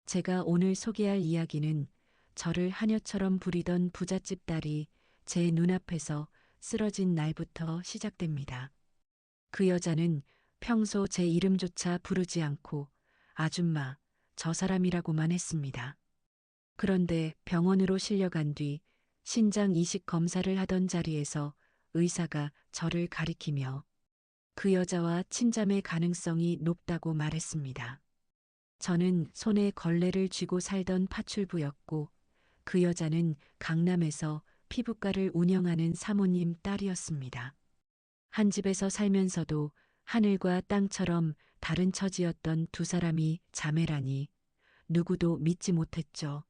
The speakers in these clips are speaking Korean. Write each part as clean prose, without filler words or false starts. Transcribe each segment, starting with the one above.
제가 오늘 소개할 이야기는 저를 하녀처럼 부리던 부잣집 딸이 제 눈앞에서 쓰러진 날부터 시작됩니다. 그 여자는 평소 제 이름조차 부르지 않고 아줌마, 저 사람이라고만 했습니다. 그런데 병원으로 실려간 뒤 신장 이식 검사를 하던 자리에서 의사가 저를 가리키며 그 여자와 친자매 가능성이 높다고 말했습니다. 저는 손에 걸레를 쥐고 살던 파출부였고 그 여자는 강남에서 피부과를 운영하는 사모님 딸이었습니다. 한 집에서 살면서도 하늘과 땅처럼 다른 처지였던 두 사람이 자매라니 누구도 믿지 못했죠.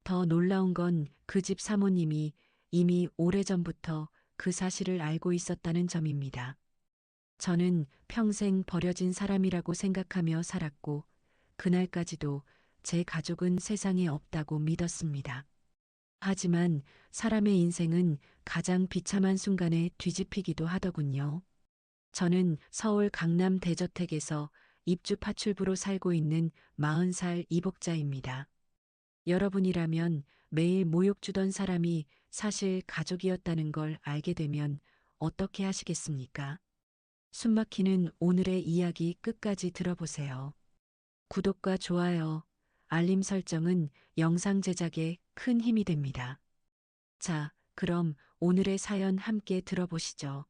더 놀라운 건 그 집 사모님이 이미 오래전부터 그 사실을 알고 있었다는 점입니다. 저는 평생 버려진 사람이라고 생각하며 살았고 그날까지도 제 가족은 세상에 없다고 믿었습니다. 하지만 사람의 인생은 가장 비참한 순간에 뒤집히기도 하더군요. 저는 서울 강남 대저택에서 입주 파출부로 살고 있는 40살 이복자입니다. 여러분이라면 매일 모욕 주던 사람이 사실 가족이었다는 걸 알게 되면 어떻게 하시겠습니까? 숨막히는 오늘의 이야기 끝까지 들어보세요. 구독과 좋아요, 알림 설정은 영상 제작에 큰 힘이 됩니다. 자, 그럼 오늘의 사연 함께 들어보시죠.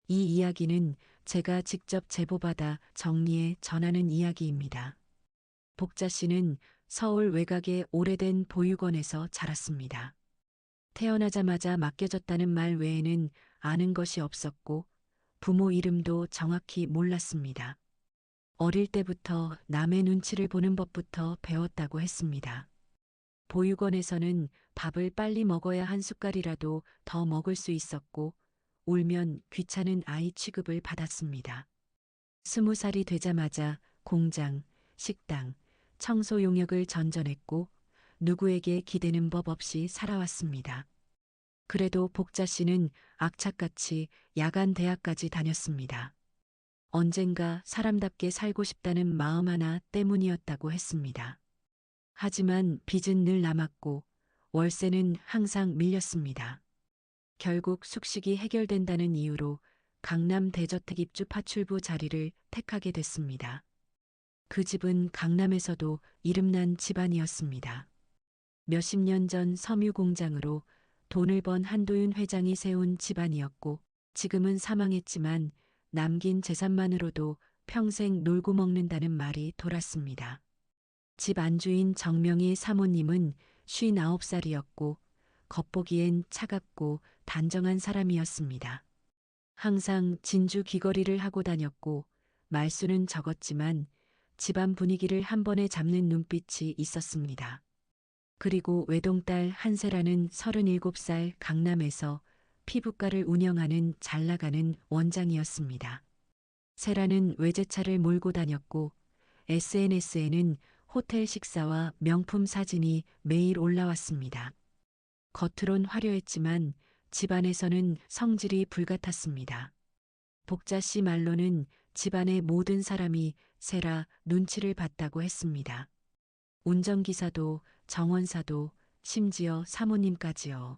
이 이야기는 제가 직접 제보받아 정리해 전하는 이야기입니다. 복자 씨는 서울 외곽의 오래된 보육원에서 자랐습니다. 태어나자마자 맡겨졌다는 말 외에는 아는 것이 없었고 부모 이름도 정확히 몰랐습니다. 어릴 때부터 남의 눈치를 보는 법부터 배웠다고 했습니다. 보육원에서는 밥을 빨리 먹어야 한 숟갈이라도 더 먹을 수 있었고 울면 귀찮은 아이 취급을 받았습니다. 20살이 되자마자 공장, 식당, 청소 용역을 전전했고 누구에게 기대는 법 없이 살아왔습니다. 그래도 복자 씨는 악착같이 야간 대학까지 다녔습니다. 언젠가 사람답게 살고 싶다는 마음 하나 때문이었다고 했습니다. 하지만 빚은 늘 남았고 월세는 항상 밀렸습니다. 결국 숙식이 해결된다는 이유로 강남 대저택 입주 파출부 자리를 택하게 됐습니다. 그 집은 강남에서도 이름난 집안이었습니다. 몇십 년 전 섬유 공장으로 돈을 번 한도윤 회장이 세운 집안이었고 지금은 사망했지만 남긴 재산만으로도 평생 놀고 먹는다는 말이 돌았습니다. 집 안주인 정명희 사모님은 59살이었고 겉보기엔 차갑고 단정한 사람이었습니다. 항상 진주 귀걸이를 하고 다녔고 말수는 적었지만 집안 분위기를 한 번에 잡는 눈빛이 있었습니다. 그리고 외동딸 한세라는 37살 강남에서 피부과를 운영하는 잘나가는 원장이었습니다. 세라는 외제차를 몰고 다녔고 SNS에는 호텔 식사와 명품 사진이 매일 올라왔습니다. 겉으론 화려했지만 집안에서는 성질이 불같았습니다. 복자 씨 말로는 집안의 모든 사람이 세라 눈치를 봤다고 했습니다. 운전기사도 정원사도 심지어 사모님까지요.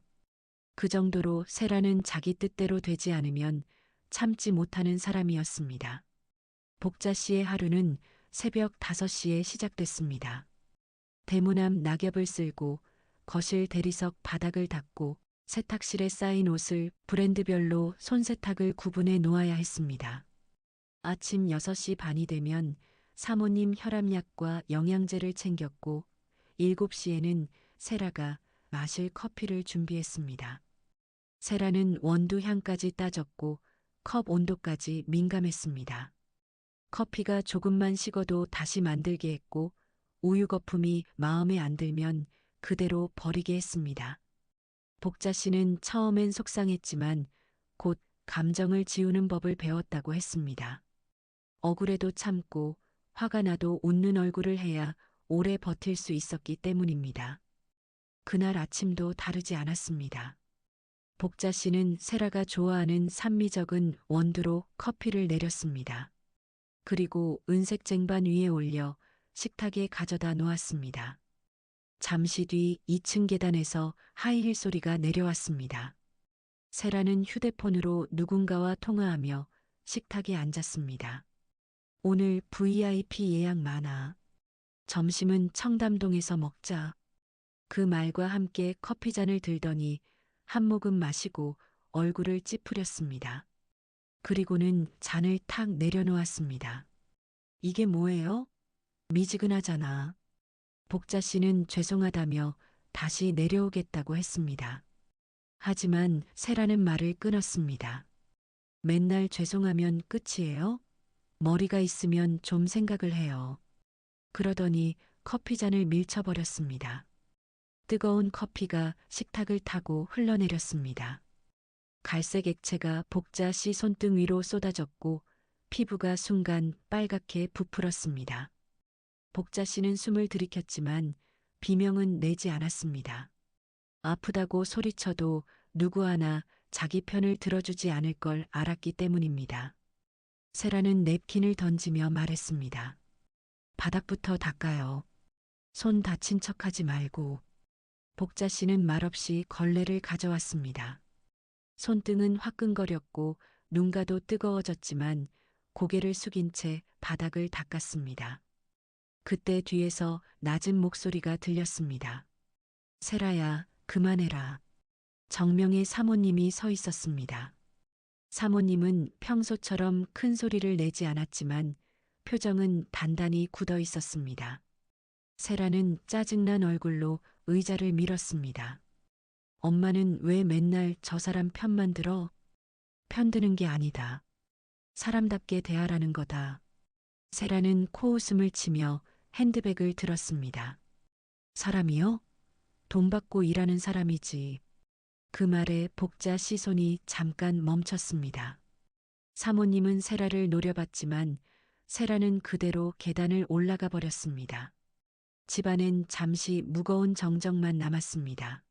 그 정도로 세라는 자기 뜻대로 되지 않으면 참지 못하는 사람이었습니다. 복자 씨의 하루는 새벽 5시에 시작됐습니다. 대문 앞 낙엽을 쓸고 거실 대리석 바닥을 닦고 세탁실에 쌓인 옷을 브랜드별로 손세탁을 구분해 놓아야 했습니다. 아침 6시 반이 되면 사모님 혈압약과 영양제를 챙겼고 7시에는 세라가 마실 커피를 준비했습니다. 세라는 원두 향까지 따졌고 컵 온도까지 민감했습니다. 커피가 조금만 식어도 다시 만들게 했고 우유 거품이 마음에 안 들면 그대로 버리게 했습니다. 복자 씨는 처음엔 속상했지만 곧 감정을 지우는 법을 배웠다고 했습니다. 억울해도 참고 화가 나도 웃는 얼굴을 해야 오래 버틸 수 있었기 때문입니다. 그날 아침도 다르지 않았습니다. 복자 씨는 세라가 좋아하는 산미적은 원두로 커피를 내렸습니다. 그리고 은색 쟁반 위에 올려 식탁에 가져다 놓았습니다. 잠시 뒤 2층 계단에서 하이힐 소리가 내려왔습니다. 세라는 휴대폰으로 누군가와 통화하며 식탁에 앉았습니다. 오늘 VIP 예약 많아. 점심은 청담동에서 먹자. 그 말과 함께 커피잔을 들더니 한 모금 마시고 얼굴을 찌푸렸습니다. 그리고는 잔을 탁 내려놓았습니다. 이게 뭐예요? 미지근하잖아. 복자 씨는 죄송하다며 다시 내려오겠다고 했습니다. 하지만 세라는 말을 끊었습니다. 맨날 죄송하면 끝이에요? 머리가 있으면 좀 생각을 해요. 그러더니 커피잔을 밀쳐버렸습니다. 뜨거운 커피가 식탁을 타고 흘러내렸습니다. 갈색 액체가 복자 씨 손등 위로 쏟아졌고 피부가 순간 빨갛게 부풀었습니다. 복자 씨는 숨을 들이켰지만 비명은 내지 않았습니다. 아프다고 소리쳐도 누구 하나 자기 편을 들어주지 않을 걸 알았기 때문입니다. 세라는 냅킨을 던지며 말했습니다. 바닥부터 닦아요. 손 다친 척하지 말고. 복자 씨는 말없이 걸레를 가져왔습니다. 손등은 화끈거렸고 눈가도 뜨거워졌지만 고개를 숙인 채 바닥을 닦았습니다. 그때 뒤에서 낮은 목소리가 들렸습니다. 세라야, 그만해라. 정명의 사모님이 서 있었습니다. 사모님은 평소처럼 큰 소리를 내지 않았지만 표정은 단단히 굳어 있었습니다. 세라는 짜증난 얼굴로 의자를 밀었습니다. 엄마는 왜 맨날 저 사람 편만 들어? 편드는 게 아니다. 사람답게 대하라는 거다. 세라는 코웃음을 치며 핸드백을 들었습니다. 사람이요? 돈 받고 일하는 사람이지. 그 말에 복자 시손이 잠깐 멈췄습니다. 사모님은 세라를 노려봤지만 세라는 그대로 계단을 올라가 버렸습니다. 집안엔 잠시 무거운 정적만 남았습니다.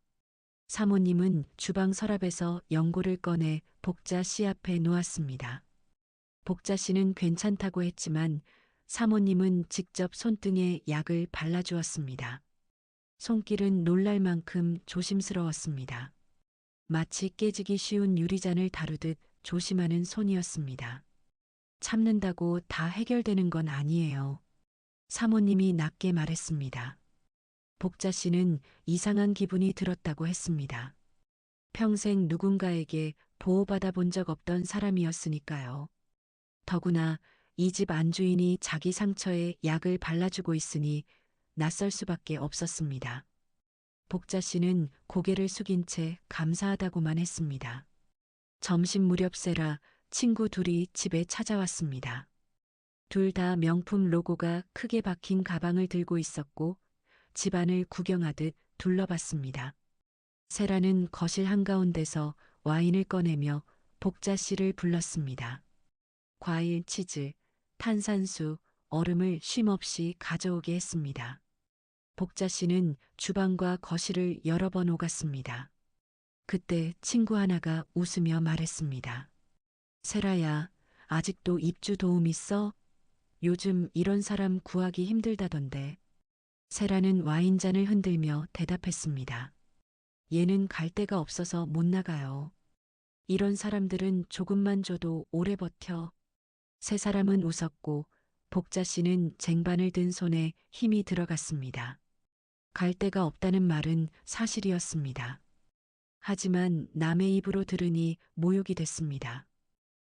사모님은 주방 서랍에서 연고를 꺼내 복자 씨 앞에 놓았습니다. 복자 씨는 괜찮다고 했지만 사모님은 직접 손등에 약을 발라주었습니다. 손길은 놀랄 만큼 조심스러웠습니다. 마치 깨지기 쉬운 유리잔을 다루듯 조심하는 손이었습니다. 참는다고 다 해결되는 건 아니에요. 사모님이 낮게 말했습니다. 복자 씨는 이상한 기분이 들었다고 했습니다. 평생 누군가에게 보호받아 본 적 없던 사람이었으니까요. 더구나 이 집 안주인이 자기 상처에 약을 발라주고 있으니 낯설 수밖에 없었습니다. 복자 씨는 고개를 숙인 채 감사하다고만 했습니다. 점심 무렵 세라 친구 둘이 집에 찾아왔습니다. 둘 다 명품 로고가 크게 박힌 가방을 들고 있었고 집안을 구경하듯 둘러봤습니다. 세라는 거실 한가운데서 와인을 꺼내며 복자 씨를 불렀습니다. 과일, 치즈, 탄산수, 얼음을 쉼없이 가져오게 했습니다. 복자 씨는 주방과 거실을 여러 번 오갔습니다. 그때 친구 하나가 웃으며 말했습니다. 세라야, 아직도 입주 도움 있어? 요즘 이런 사람 구하기 힘들다던데. 세라는 와인잔을 흔들며 대답했습니다. 얘는 갈 데가 없어서 못 나가요. 이런 사람들은 조금만 줘도 오래 버텨. 세 사람은 웃었고 복자 씨는 쟁반을 든 손에 힘이 들어갔습니다. 갈 데가 없다는 말은 사실이었습니다. 하지만 남의 입으로 들으니 모욕이 됐습니다.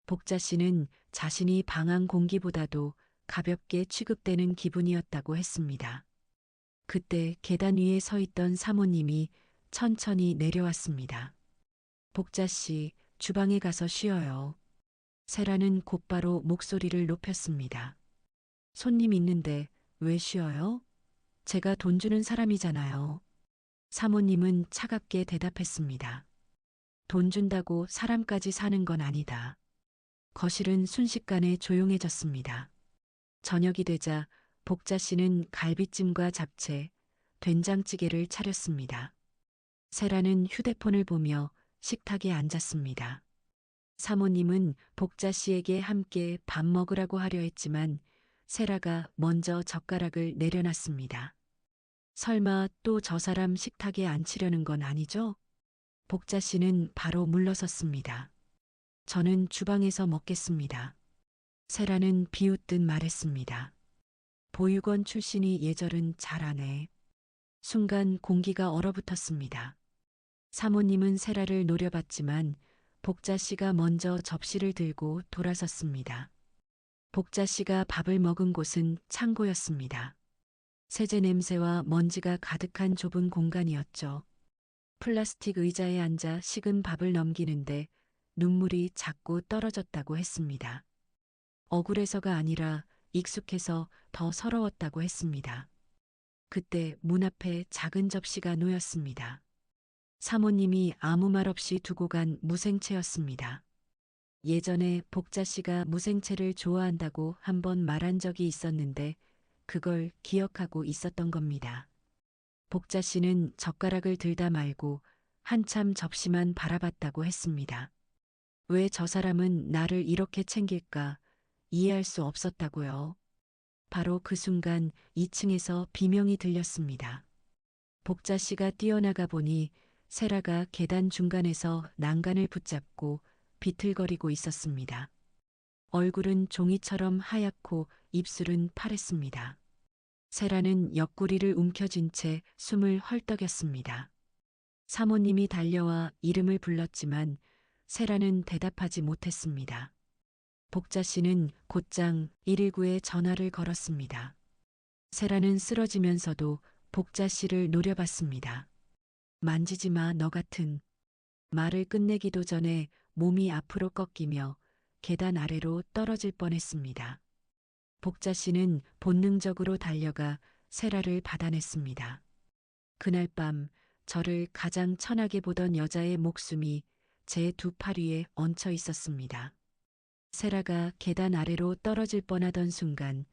복자 씨는 자신이 방한 공기보다도 가볍게 취급되는 기분이었다고 했습니다. 그때 계단 위에 서 있던 사모님이 천천히 내려왔습니다. 복자 씨, 주방에 가서 쉬어요. 세라는 곧바로 목소리를 높였습니다. 손님 있는데 왜 쉬어요? 제가 돈 주는 사람이잖아요. 사모님은 차갑게 대답했습니다. 돈 준다고 사람까지 사는 건 아니다. 거실은 순식간에 조용해졌습니다. 저녁이 되자 복자 씨는 갈비찜과 잡채, 된장찌개를 차렸습니다. 세라는 휴대폰을 보며 식탁에 앉았습니다. 사모님은 복자 씨에게 함께 밥 먹으라고 하려 했지만 세라가 먼저 젓가락을 내려놨습니다. 설마 또 저 사람 식탁에 앉히려는 건 아니죠? 복자 씨는 바로 물러섰습니다. 저는 주방에서 먹겠습니다. 세라는 비웃듯 말했습니다. 보육원 출신이 예절은 잘하네. 순간 공기가 얼어붙었습니다. 사모님은 세라를 노려봤지만 복자 씨가 먼저 접시를 들고 돌아섰습니다. 복자 씨가 밥을 먹은 곳은 창고였습니다. 세제 냄새와 먼지가 가득한 좁은 공간이었죠. 플라스틱 의자에 앉아 식은 밥을 넘기는데 눈물이 자꾸 떨어졌다고 했습니다. 억울해서가 아니라 익숙해서 더 서러웠다고 했습니다. 그때 문 앞에 작은 접시가 놓였습니다. 사모님이 아무 말 없이 두고 간 무생채였습니다. 예전에 복자 씨가 무생채를 좋아한다고 한번 말한 적이 있었는데 그걸 기억하고 있었던 겁니다. 복자 씨는 젓가락을 들다 말고 한참 접시만 바라봤다고 했습니다. 왜 저 사람은 나를 이렇게 챙길까 이해할 수 없었다고요. 바로 그 순간 2층에서 비명이 들렸습니다. 복자 씨가 뛰어나가 보니 세라가 계단 중간에서 난간을 붙잡고 비틀거리고 있었습니다. 얼굴은 종이처럼 하얗고 입술은 파랬습니다. 세라는 옆구리를 움켜쥔 채 숨을 헐떡였습니다. 사모님이 달려와 이름을 불렀지만 세라는 대답하지 못했습니다. 복자 씨는 곧장 119에 전화를 걸었습니다. 세라는 쓰러지면서도 복자 씨를 노려봤습니다. 만지지 마, 너 같은. 말을 끝내기도 전에 몸이 앞으로 꺾이며 계단 아래로 떨어질 뻔했습니다. 복자 씨는 본능적으로 달려가 세라를 받아냈습니다. 그날 밤 저를 가장 천하게 보던 여자의 목숨이 제 두 팔 위에 얹혀 있었습니다. 세라가 계단 아래로 떨어질 뻔하던 순간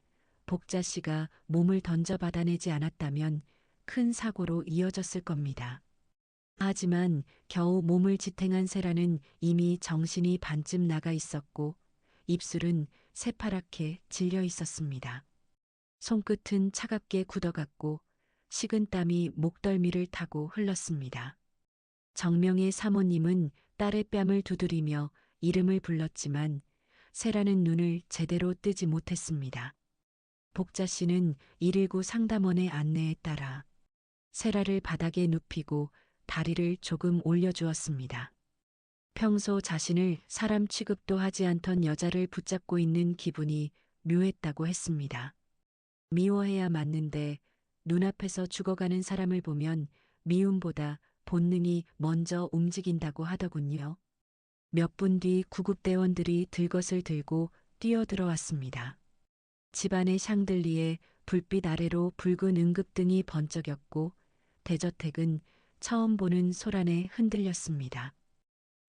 복자 씨가 몸을 던져 받아내지 않았다면 큰 사고로 이어졌을 겁니다. 하지만 겨우 몸을 지탱한 세라는 이미 정신이 반쯤 나가 있었고 입술은 새파랗게 질려 있었습니다. 손끝은 차갑게 굳어갔고 식은 땀이 목덜미를 타고 흘렀습니다. 정명의 사모님은 딸의 뺨을 두드리며 이름을 불렀지만 세라는 눈을 제대로 뜨지 못했습니다. 복자 씨는 119 상담원의 안내에 따라 세라를 바닥에 눕히고 다리를 조금 올려주었습니다. 평소 자신을 사람 취급도 하지 않던 여자를 붙잡고 있는 기분이 묘했다고 했습니다. 미워해야 맞는데 눈앞에서 죽어가는 사람을 보면 미움보다 본능이 먼저 움직인다고 하더군요. 몇 분 뒤 구급대원들이 들것을 들고 뛰어들어왔습니다. 집안의 샹들리에 불빛 아래로 붉은 응급등이 번쩍였고 대저택은 처음 보는 소란에 흔들렸습니다.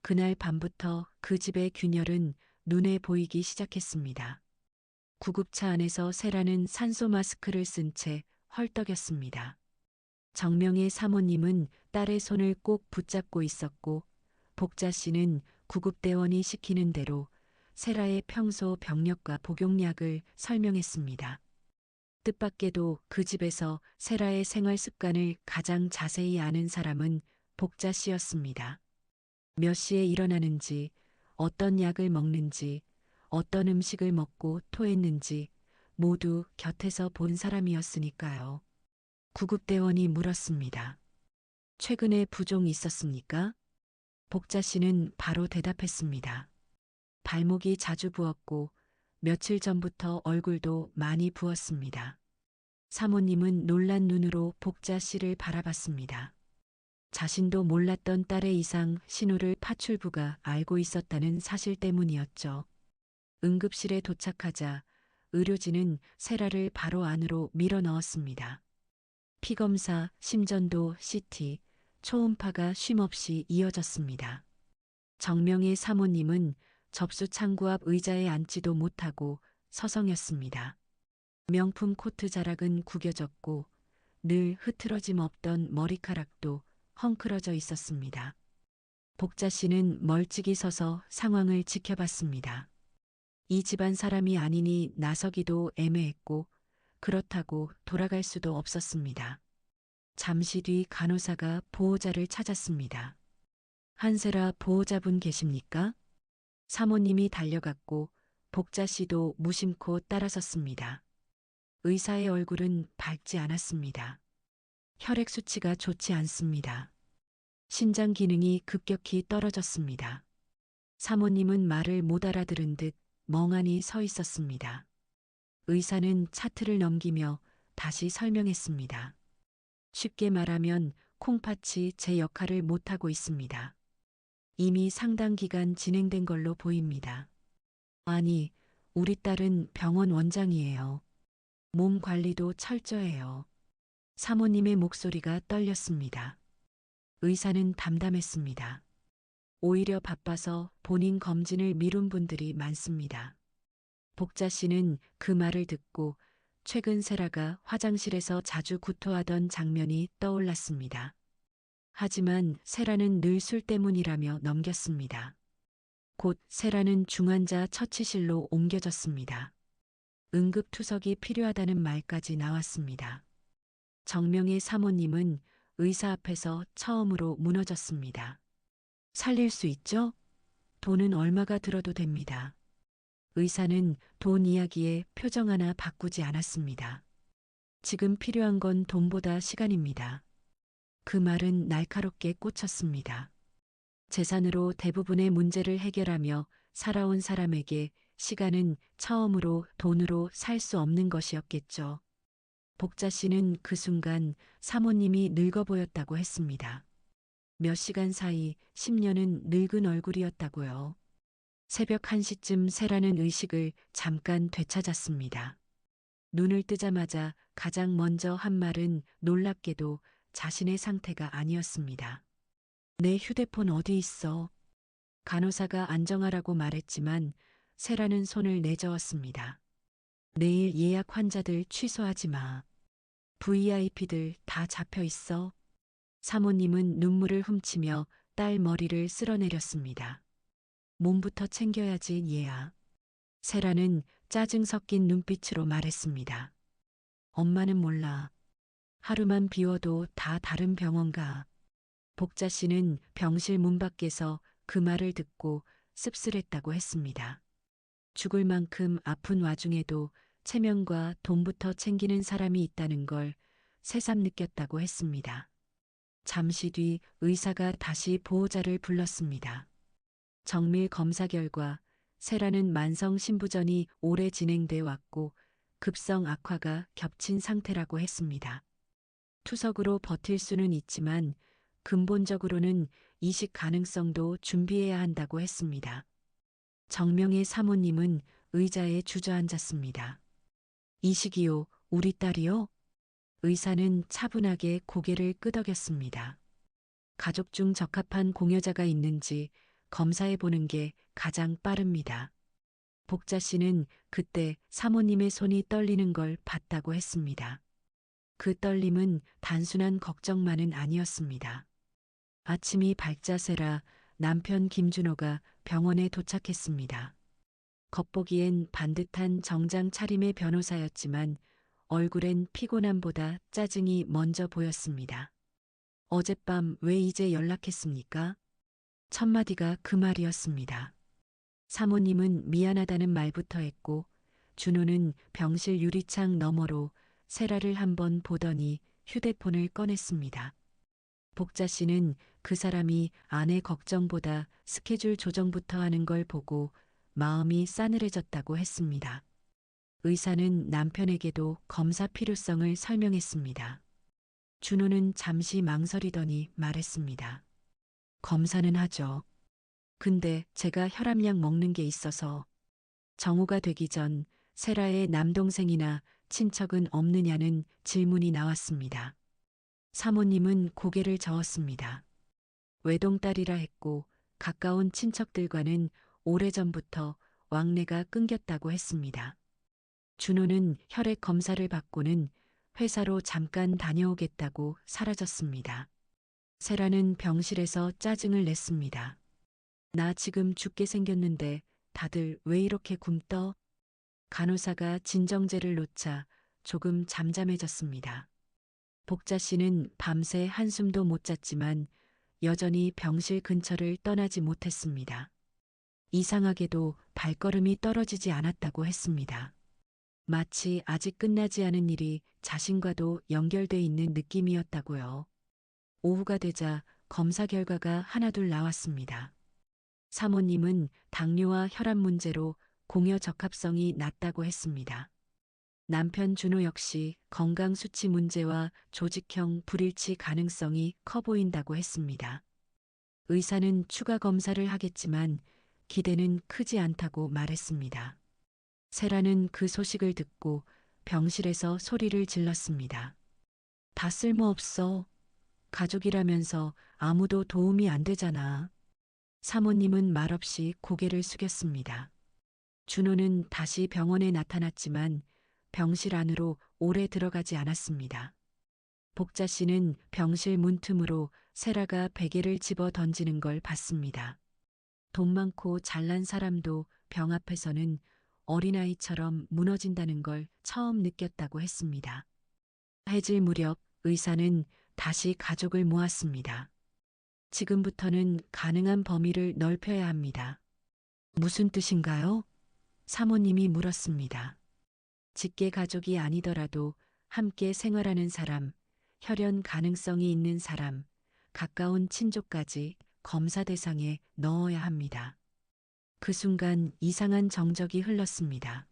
그날 밤부터 그 집의 균열은 눈에 보이기 시작했습니다. 구급차 안에서 세라는 산소 마스크를 쓴 채 헐떡였습니다. 정명의 사모님은 딸의 손을 꼭 붙잡고 있었고 복자 씨는 구급대원이 시키는 대로 세라의 평소 병력과 복용약을 설명했습니다. 뜻밖에도 그 집에서 세라의 생활 습관을 가장 자세히 아는 사람은 복자 씨였습니다. 몇 시에 일어나는지, 어떤 약을 먹는지, 어떤 음식을 먹고 토했는지 모두 곁에서 본 사람이었으니까요. 구급대원이 물었습니다. 최근에 부종 있었습니까? 복자 씨는 바로 대답했습니다. 발목이 자주 부었고 며칠 전부터 얼굴도 많이 부었습니다. 사모님은 놀란 눈으로 복자 씨를 바라봤습니다. 자신도 몰랐던 딸의 이상 신호를 파출부가 알고 있었다는 사실 때문이었죠. 응급실에 도착하자 의료진은 세라를 바로 안으로 밀어 넣었습니다. 피검사, 심전도, CT, 초음파가 쉼없이 이어졌습니다. 정명의 사모님은 접수 창구 앞 의자에 앉지도 못하고 서성였습니다. 명품 코트 자락은 구겨졌고 늘 흐트러짐 없던 머리카락도 헝클어져 있었습니다. 복자 씨는 멀찍이 서서 상황을 지켜봤습니다. 이 집안 사람이 아니니 나서기도 애매했고 그렇다고 돌아갈 수도 없었습니다. 잠시 뒤 간호사가 보호자를 찾았습니다. 한세라 보호자분 계십니까? 사모님이 달려갔고 복자 씨도 무심코 따라섰습니다. 의사의 얼굴은 밝지 않았습니다. 혈액 수치가 좋지 않습니다. 신장 기능이 급격히 떨어졌습니다. 사모님은 말을 못 알아들은 듯 멍하니 서 있었습니다. 의사는 차트를 넘기며 다시 설명했습니다. 쉽게 말하면 콩팥이 제 역할을 못하고 있습니다. 이미 상당 기간 진행된 걸로 보입니다. 아니, 우리 딸은 병원 원장이에요. 몸 관리도 철저해요. 사모님의 목소리가 떨렸습니다. 의사는 담담했습니다. 오히려 바빠서 본인 검진을 미룬 분들이 많습니다. 복자 씨는 그 말을 듣고 최근 세라가 화장실에서 자주 구토하던 장면이 떠올랐습니다. 하지만 세라는 늘 술 때문이라며 넘겼습니다. 곧 세라는 중환자 처치실로 옮겨졌습니다. 응급투석이 필요하다는 말까지 나왔습니다. 정명의 사모님은 의사 앞에서 처음으로 무너졌습니다. 살릴 수 있죠? 돈은 얼마가 들어도 됩니다. 의사는 돈 이야기에 표정 하나 바꾸지 않았습니다. 지금 필요한 건 돈보다 시간입니다. 그 말은 날카롭게 꽂혔습니다. 재산으로 대부분의 문제를 해결하며 살아온 사람에게 시간은 처음으로 돈으로 살 수 없는 것이었겠죠. 복자 씨는 그 순간 사모님이 늙어 보였다고 했습니다. 몇 시간 사이 10년은 늙은 얼굴이었다고요. 새벽 1시쯤 세라는 의식을 잠깐 되찾았습니다. 눈을 뜨자마자 가장 먼저 한 말은 놀랍게도 자신의 상태가 아니었습니다. 내 휴대폰 어디 있어? 간호사가 안정하라고 말했지만 세라는 손을 내저었습니다. 내일 예약 환자들 취소하지 마. VIP들 다 잡혀 있어. 사모님은 눈물을 훔치며 딸 머리를 쓸어내렸습니다. 몸부터 챙겨야지 얘야. 세라는 짜증 섞인 눈빛으로 말했습니다. 엄마는 몰라. 하루만 비워도 다 다른 병원 가. 복자 씨는 병실 문 밖에서 그 말을 듣고 씁쓸했다고 했습니다. 죽을 만큼 아픈 와중에도 체면과 돈부터 챙기는 사람이 있다는 걸 새삼 느꼈다고 했습니다. 잠시 뒤 의사가 다시 보호자를 불렀습니다. 정밀 검사 결과 세라는 만성 신부전이 오래 진행돼 왔고 급성 악화가 겹친 상태라고 했습니다. 투석으로 버틸 수는 있지만 근본적으로는 이식 가능성도 준비해야 한다고 했습니다. 정명의 사모님은 의자에 주저앉았습니다. 이식이요, 우리 딸이요? 의사는 차분하게 고개를 끄덕였습니다. 가족 중 적합한 공여자가 있는지 검사해 보는 게 가장 빠릅니다. 복자 씨는 그때 사모님의 손이 떨리는 걸 봤다고 했습니다. 그 떨림은 단순한 걱정만은 아니었습니다. 아침이 밝자세라 남편 김준호가 병원에 도착했습니다. 겉보기엔 반듯한 정장 차림의 변호사였지만 얼굴엔 피곤함보다 짜증이 먼저 보였습니다. 어젯밤 왜 이제 연락했습니까? 첫마디가 그 말이었습니다. 사모님은 미안하다는 말부터 했고 준호는 병실 유리창 너머로 세라를 한번 보더니 휴대폰을 꺼냈습니다. 복자 씨는 그 사람이 아내 걱정보다 스케줄 조정부터 하는 걸 보고 마음이 싸늘해졌다고 했습니다. 의사는 남편에게도 검사 필요성을 설명했습니다. 준호는 잠시 망설이더니 말했습니다. 검사는 하죠. 근데 제가 혈압약 먹는 게 있어서 정오가 되기 전 세라의 남동생이나 친척은 없느냐는 질문이 나왔습니다. 사모님은 고개를 저었습니다. 외동딸이라 했고 가까운 친척들과는 오래전부터 왕래가 끊겼다고 했습니다. 준호는 혈액 검사를 받고는 회사로 잠깐 다녀오겠다고 사라졌습니다. 세라는 병실에서 짜증을 냈습니다. 나 지금 죽게 생겼는데 다들 왜 이렇게 굼떠? 간호사가 진정제를 놓자 조금 잠잠해졌습니다. 복자 씨는 밤새 한숨도 못 잤지만 여전히 병실 근처를 떠나지 못했습니다. 이상하게도 발걸음이 떨어지지 않았다고 했습니다. 마치 아직 끝나지 않은 일이 자신과도 연결돼 있는 느낌이었다고요. 오후가 되자 검사 결과가 하나둘 나왔습니다. 사모님은 당뇨와 혈압 문제로 공여 적합성이 낮다고 했습니다. 남편 준호 역시 건강 수치 문제와 조직형 불일치 가능성이 커 보인다고 했습니다. 의사는 추가 검사를 하겠지만 기대는 크지 않다고 말했습니다. 세라는 그 소식을 듣고 병실에서 소리를 질렀습니다. 다 쓸모없어. 가족이라면서 아무도 도움이 안 되잖아. 사모님은 말없이 고개를 숙였습니다. 준호는 다시 병원에 나타났지만 병실 안으로 오래 들어가지 않았습니다. 복자 씨는 병실 문틈으로 세라가 베개를 집어 던지는 걸 봤습니다. 돈 많고 잘난 사람도 병 앞에서는 어린아이처럼 무너진다는 걸 처음 느꼈다고 했습니다. 해질 무렵 의사는 다시 가족을 모았습니다. 지금부터는 가능한 범위를 넓혀야 합니다. 무슨 뜻인가요? 사모님이 물었습니다. 직계 가족이 아니더라도 함께 생활하는 사람, 혈연 가능성이 있는 사람, 가까운 친족까지 검사 대상에 넣어야 합니다. 그 순간 이상한 정적이 흘렀습니다.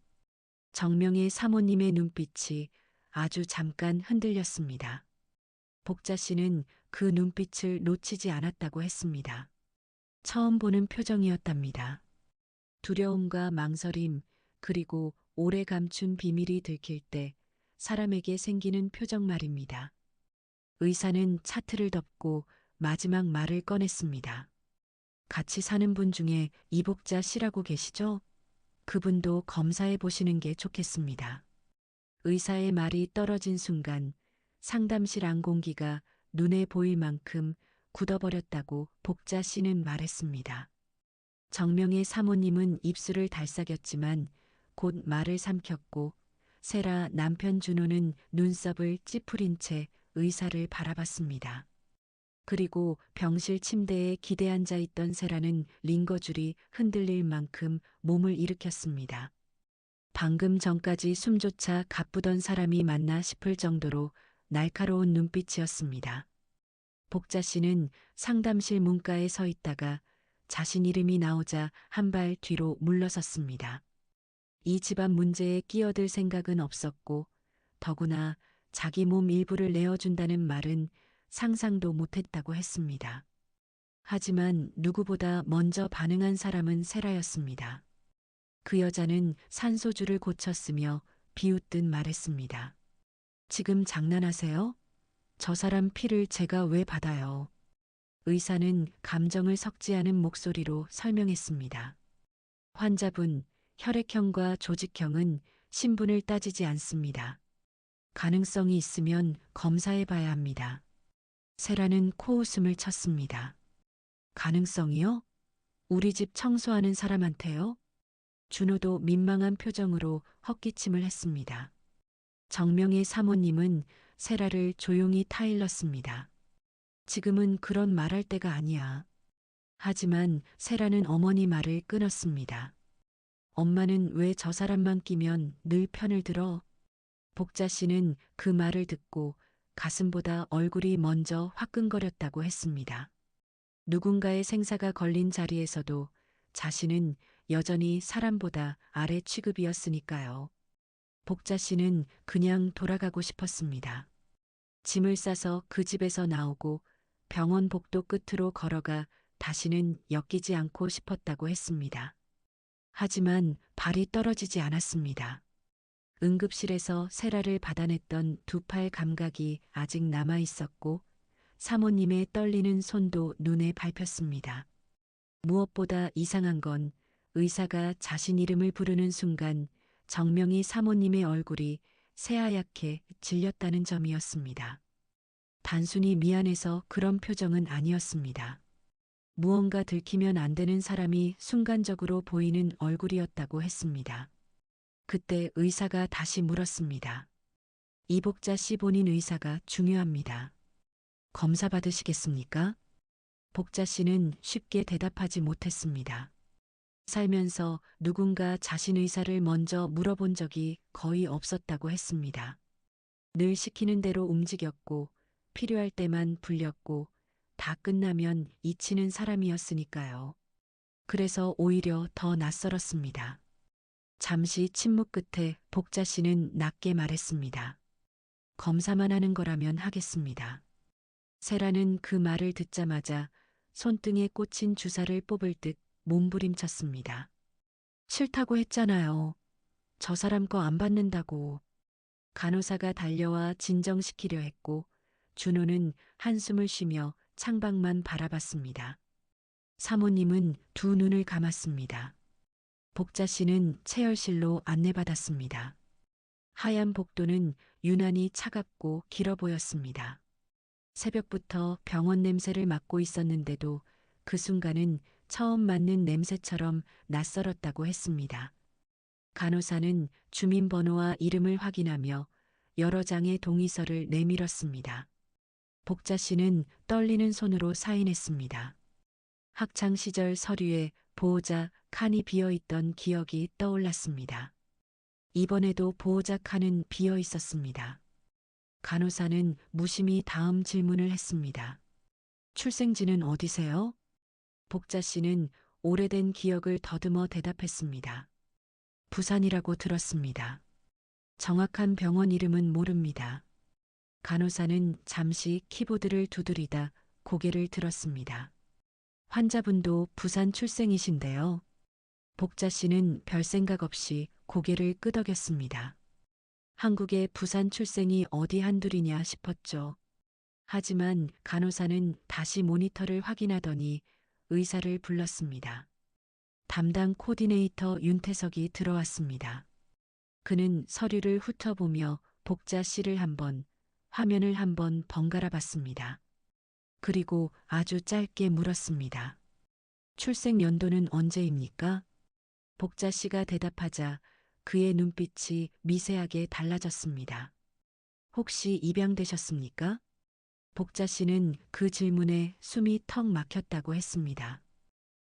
정명의 사모님의 눈빛이 아주 잠깐 흔들렸습니다. 복자 씨는 그 눈빛을 놓치지 않았다고 했습니다. 처음 보는 표정이었답니다. 두려움과 망설임, 그리고 오래 감춘 비밀이 들킬 때 사람에게 생기는 표정 말입니다. 의사는 차트를 덮고 마지막 말을 꺼냈습니다. 같이 사는 분 중에 이복자 씨라고 계시죠? 그분도 검사해 보시는 게 좋겠습니다. 의사의 말이 떨어진 순간 상담실 안공기가 눈에 보일 만큼 굳어버렸다고 복자 씨는 말했습니다. 정명의 사모님은 입술을 달싹였지만 곧 말을 삼켰고 세라 남편 준호는 눈썹을 찌푸린 채 의사를 바라봤습니다. 그리고 병실 침대에 기대 앉아 있던 세라는 링거줄이 흔들릴 만큼 몸을 일으켰습니다. 방금 전까지 숨조차 가쁘던 사람이 맞나 싶을 정도로 날카로운 눈빛이었습니다. 복자 씨는 상담실 문가에 서 있다가 자신 이름이 나오자 한 발 뒤로 물러섰습니다. 이 집안 문제에 끼어들 생각은 없었고 더구나 자기 몸 일부를 내어준다는 말은 상상도 못했다고 했습니다. 하지만 누구보다 먼저 반응한 사람은 세라였습니다. 그 여자는 산소줄을 고쳤으며 비웃듯 말했습니다. 지금 장난하세요? 저 사람 피를 제가 왜 받아요? 의사는 감정을 섞지 않은 목소리로 설명했습니다. 환자분, 혈액형과 조직형은 신분을 따지지 않습니다. 가능성이 있으면 검사해 봐야 합니다. 세라는 코웃음을 쳤습니다. 가능성이요? 우리 집 청소하는 사람한테요? 준호도 민망한 표정으로 헛기침을 했습니다. 정명의 사모님은 세라를 조용히 타일렀습니다. 지금은 그런 말할 때가 아니야. 하지만 세라는 어머니 말을 끊었습니다. 엄마는 왜 저 사람만 끼면 늘 편을 들어? 복자 씨는 그 말을 듣고 가슴보다 얼굴이 먼저 화끈거렸다고 했습니다. 누군가의 생사가 걸린 자리에서도 자신은 여전히 사람보다 아래 취급이었으니까요. 복자 씨는 그냥 돌아가고 싶었습니다. 짐을 싸서 그 집에서 나오고 병원 복도 끝으로 걸어가 다시는 엮이지 않고 싶었다고 했습니다. 하지만 발이 떨어지지 않았습니다. 응급실에서 세라를 받아냈던 두 팔 감각이 아직 남아 있었고 사모님의 떨리는 손도 눈에 밟혔습니다. 무엇보다 이상한 건 의사가 자신 이름을 부르는 순간 정명이 사모님의 얼굴이 새하얗게 질렸다는 점이었습니다. 단순히 미안해서 그런 표정은 아니었습니다. 무언가 들키면 안 되는 사람이 순간적으로 보이는 얼굴이었다고 했습니다. 그때 의사가 다시 물었습니다. 이복자 씨 본인 의사가 중요합니다. 검사 받으시겠습니까? 복자 씨는 쉽게 대답하지 못했습니다. 살면서 누군가 자신 의사를 먼저 물어본 적이 거의 없었다고 했습니다. 늘 시키는 대로 움직였고 필요할 때만 불렸고 다 끝나면 잊히는 사람이었으니까요. 그래서 오히려 더 낯설었습니다. 잠시 침묵 끝에 복자 씨는 낮게 말했습니다. 검사만 하는 거라면 하겠습니다. 세라는 그 말을 듣자마자 손등에 꽂힌 주사를 뽑을 듯 몸부림쳤습니다. 싫다고 했잖아요. 저 사람 거 안 받는다고. 간호사가 달려와 진정시키려 했고 준호는 한숨을 쉬며 창밖만 바라봤습니다. 사모님은 두 눈을 감았습니다. 복자 씨는 체열실로 안내받았습니다. 하얀 복도는 유난히 차갑고 길어 보였습니다. 새벽부터 병원 냄새를 맡고 있었는데도 그 순간은 처음 맡는 냄새처럼 낯설었다고 했습니다. 간호사는 주민번호와 이름을 확인하며 여러 장의 동의서를 내밀었습니다. 복자 씨는 떨리는 손으로 사인했습니다. 학창 시절 서류에 보호자 칸이 비어 있던 기억이 떠올랐습니다. 이번에도 보호자 칸은 비어 있었습니다. 간호사는 무심히 다음 질문을 했습니다. 출생지는 어디세요? 복자 씨는 오래된 기억을 더듬어 대답했습니다. 부산이라고 들었습니다. 정확한 병원 이름은 모릅니다. 간호사는 잠시 키보드를 두드리다 고개를 들었습니다. 환자분도 부산 출생이신데요. 복자 씨는 별 생각 없이 고개를 끄덕였습니다. 한국의 부산 출생이 어디 한둘이냐 싶었죠. 하지만 간호사는 다시 모니터를 확인하더니 의사를 불렀습니다. 담당 코디네이터 윤태석이 들어왔습니다. 그는 서류를 훑어보며 복자 씨를 한번, 화면을 한번 번갈아 봤습니다. 그리고 아주 짧게 물었습니다. 출생 연도는 언제입니까? 복자 씨가 대답하자 그의 눈빛이 미세하게 달라졌습니다. 혹시 입양되셨습니까? 복자 씨는 그 질문에 숨이 턱 막혔다고 했습니다.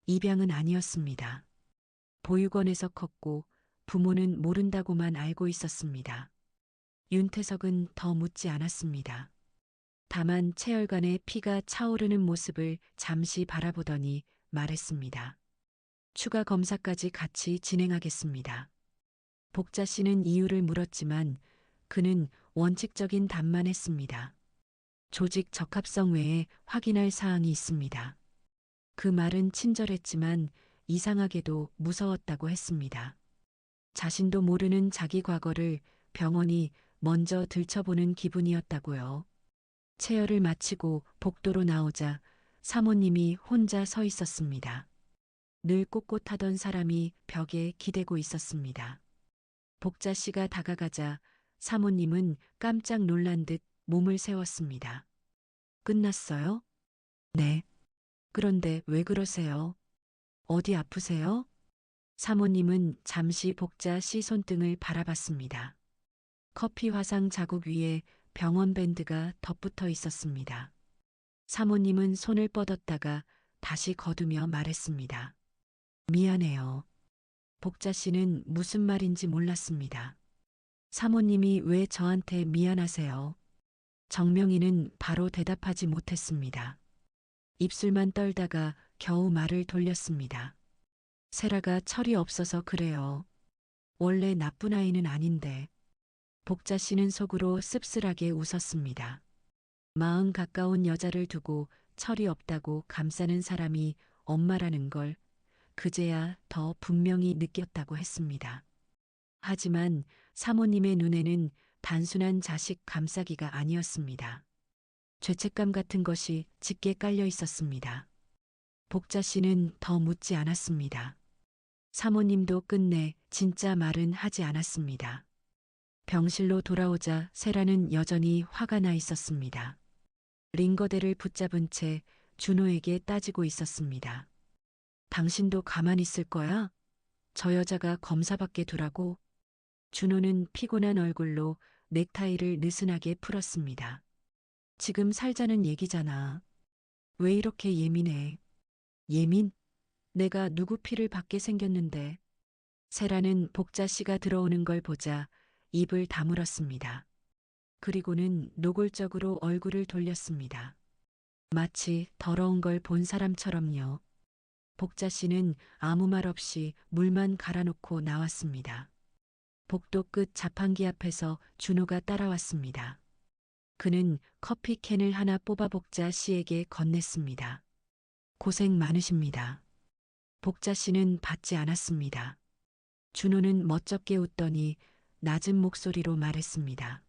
입양은 아니었습니다. 보육원에서 컸고 부모는 모른다고만 알고 있었습니다. 윤태석은 더 묻지 않았습니다. 다만 체열관에 피가 차오르는 모습을 잠시 바라보더니 말했습니다. 추가 검사까지 같이 진행하겠습니다. 복자 씨는 이유를 물었지만 그는 원칙적인 답만 했습니다. 조직 적합성 외에 확인할 사항이 있습니다. 그 말은 친절했지만 이상하게도 무서웠다고 했습니다. 자신도 모르는 자기 과거를 병원이 먼저 들춰보는 기분이었다고요. 체열을 마치고 복도로 나오자 사모님이 혼자 서 있었습니다. 늘 꼿꼿하던 사람이 벽에 기대고 있었습니다. 복자 씨가 다가가자 사모님은 깜짝 놀란 듯 몸을 세웠습니다. 끝났어요? 네. 그런데 왜 그러세요? 어디 아프세요? 사모님은 잠시 복자 씨 손등을 바라봤습니다. 커피 화상 자국 위에 병원 밴드가 덧붙어 있었습니다. 사모님은 손을 뻗었다가 다시 거두며 말했습니다. 미안해요. 복자 씨는 무슨 말인지 몰랐습니다. 사모님이 왜 저한테 미안하세요? 정명이는 바로 대답하지 못했습니다. 입술만 떨다가 겨우 말을 돌렸습니다. 세라가 철이 없어서 그래요. 원래 나쁜 아이는 아닌데. 복자 씨는 속으로 씁쓸하게 웃었습니다. 마음 가까운 여자를 두고 철이 없다고 감싸는 사람이 엄마라는 걸 그제야 더 분명히 느꼈다고 했습니다. 하지만 사모님의 눈에는 단순한 자식 감싸기가 아니었습니다. 죄책감 같은 것이 짙게 깔려 있었습니다. 복자 씨는 더 묻지 않았습니다. 사모님도 끝내 진짜 말은 하지 않았습니다. 병실로 돌아오자 세라는 여전히 화가 나 있었습니다. 링거대를 붙잡은 채 준호에게 따지고 있었습니다. 당신도 가만히 있을 거야? 저 여자가 검사받게 두라고? 준호는 피곤한 얼굴로 넥타이를 느슨하게 풀었습니다. 지금 살자는 얘기잖아. 왜 이렇게 예민해? 예민? 내가 누구 피를 받게 생겼는데. 세라는 복자 씨가 들어오는 걸 보자 입을 다물었습니다. 그리고는 노골적으로 얼굴을 돌렸습니다. 마치 더러운 걸 본 사람처럼요. 복자 씨는 아무 말 없이 물만 갈아놓고 나왔습니다. 복도 끝 자판기 앞에서 준호가 따라왔습니다. 그는 커피캔을 하나 뽑아 복자 씨에게 건넸습니다. 고생 많으십니다. 복자 씨는 받지 않았습니다. 준호는 멋쩍게 웃더니 낮은 목소리로 말했습니다.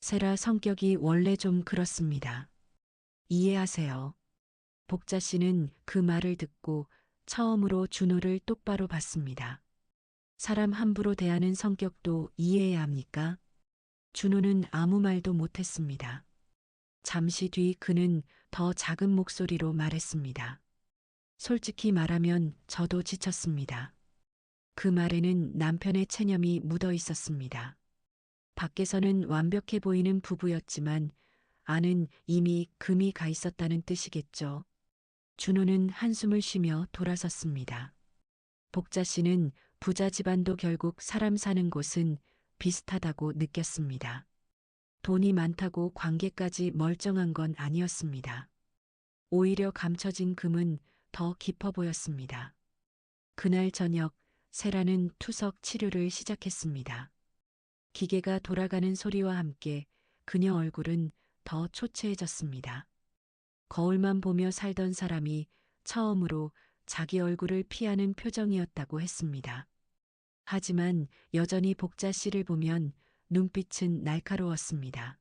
세라 성격이 원래 좀 그렇습니다. 이해하세요. 복자 씨는 그 말을 듣고 처음으로 준호를 똑바로 봤습니다. 사람 함부로 대하는 성격도 이해해야 합니까? 준호는 아무 말도 못했습니다. 잠시 뒤 그는 더 작은 목소리로 말했습니다. 솔직히 말하면 저도 지쳤습니다. 그 말에는 남편의 체념이 묻어 있었습니다. 밖에서는 완벽해 보이는 부부였지만 안은 이미 금이 가 있었다는 뜻이겠죠. 준호는 한숨을 쉬며 돌아섰습니다. 복자 씨는 부자 집안도 결국 사람 사는 곳은 비슷하다고 느꼈습니다. 돈이 많다고 관계까지 멀쩡한 건 아니었습니다. 오히려 감춰진 금은 더 깊어 보였습니다. 그날 저녁 세라는 투석 치료를 시작했습니다. 기계가 돌아가는 소리와 함께 그녀 얼굴은 더 초췌해졌습니다. 거울만 보며 살던 사람이 처음으로 자기 얼굴을 피하는 표정이었다고 했습니다. 하지만 여전히 복자 씨를 보면 눈빛은 날카로웠습니다.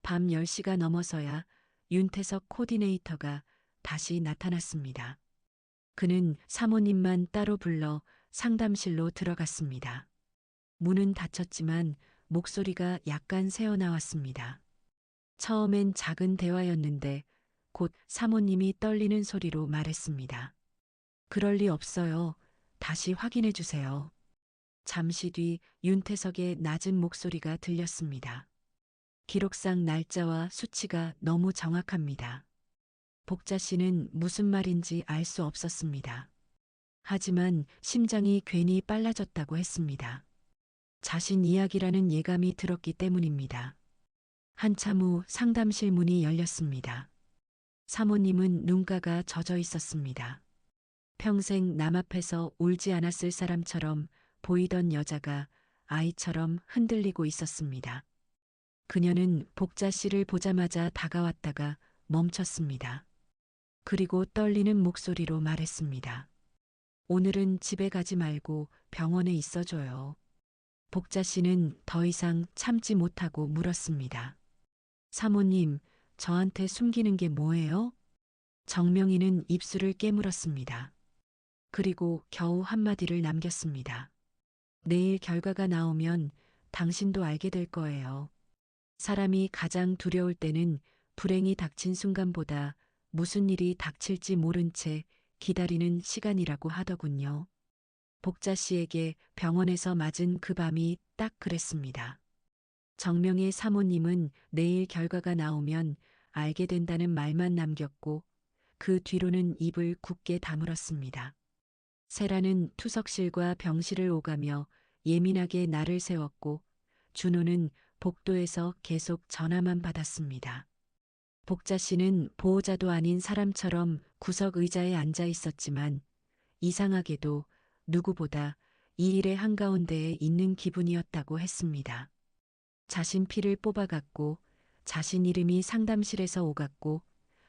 밤 10시가 넘어서야 윤태석 코디네이터가 다시 나타났습니다. 그는 사모님만 따로 불러 상담실로 들어갔습니다. 문은 닫혔지만 목소리가 약간 새어나왔습니다. 처음엔 작은 대화였는데 곧 사모님이 떨리는 소리로 말했습니다. 그럴 리 없어요. 다시 확인해 주세요. 잠시 뒤 윤태석의 낮은 목소리가 들렸습니다. 기록상 날짜와 수치가 너무 정확합니다. 복자 씨는 무슨 말인지 알 수 없었습니다. 하지만 심장이 괜히 빨라졌다고 했습니다. 자신 이야기라는 예감이 들었기 때문입니다. 한참 후 상담실 문이 열렸습니다. 사모님은 눈가가 젖어 있었습니다. 평생 남 앞에서 울지 않았을 사람처럼 보이던 여자가 아이처럼 흔들리고 있었습니다. 그녀는 복자 씨를 보자마자 다가왔다가 멈췄습니다. 그리고 떨리는 목소리로 말했습니다. 오늘은 집에 가지 말고 병원에 있어줘요. 복자 씨는 더 이상 참지 못하고 물었습니다. 사모님, 저한테 숨기는 게 뭐예요? 정명이는 입술을 깨물었습니다. 그리고 겨우 한마디를 남겼습니다. 내일 결과가 나오면 당신도 알게 될 거예요. 사람이 가장 두려울 때는 불행이 닥친 순간보다 무슨 일이 닥칠지 모른 채 기다리는 시간이라고 하더군요. 복자 씨에게 병원에서 맞은 그 밤이 딱 그랬습니다. 정명의 사모님은 내일 결과가 나오면 알게 된다는 말만 남겼고 그 뒤로는 입을 굳게 다물었습니다. 세라는 투석실과 병실을 오가며 예민하게 날을 세웠고 준호는 복도에서 계속 전화만 받았습니다. 복자 씨는 보호자도 아닌 사람처럼 구석 의자에 앉아 있었지만 이상하게도 누구보다 이 일의 한가운데에 있는 기분이었다고 했습니다. 자신 피를 뽑아갔고 자신 이름이 상담실에서 오갔고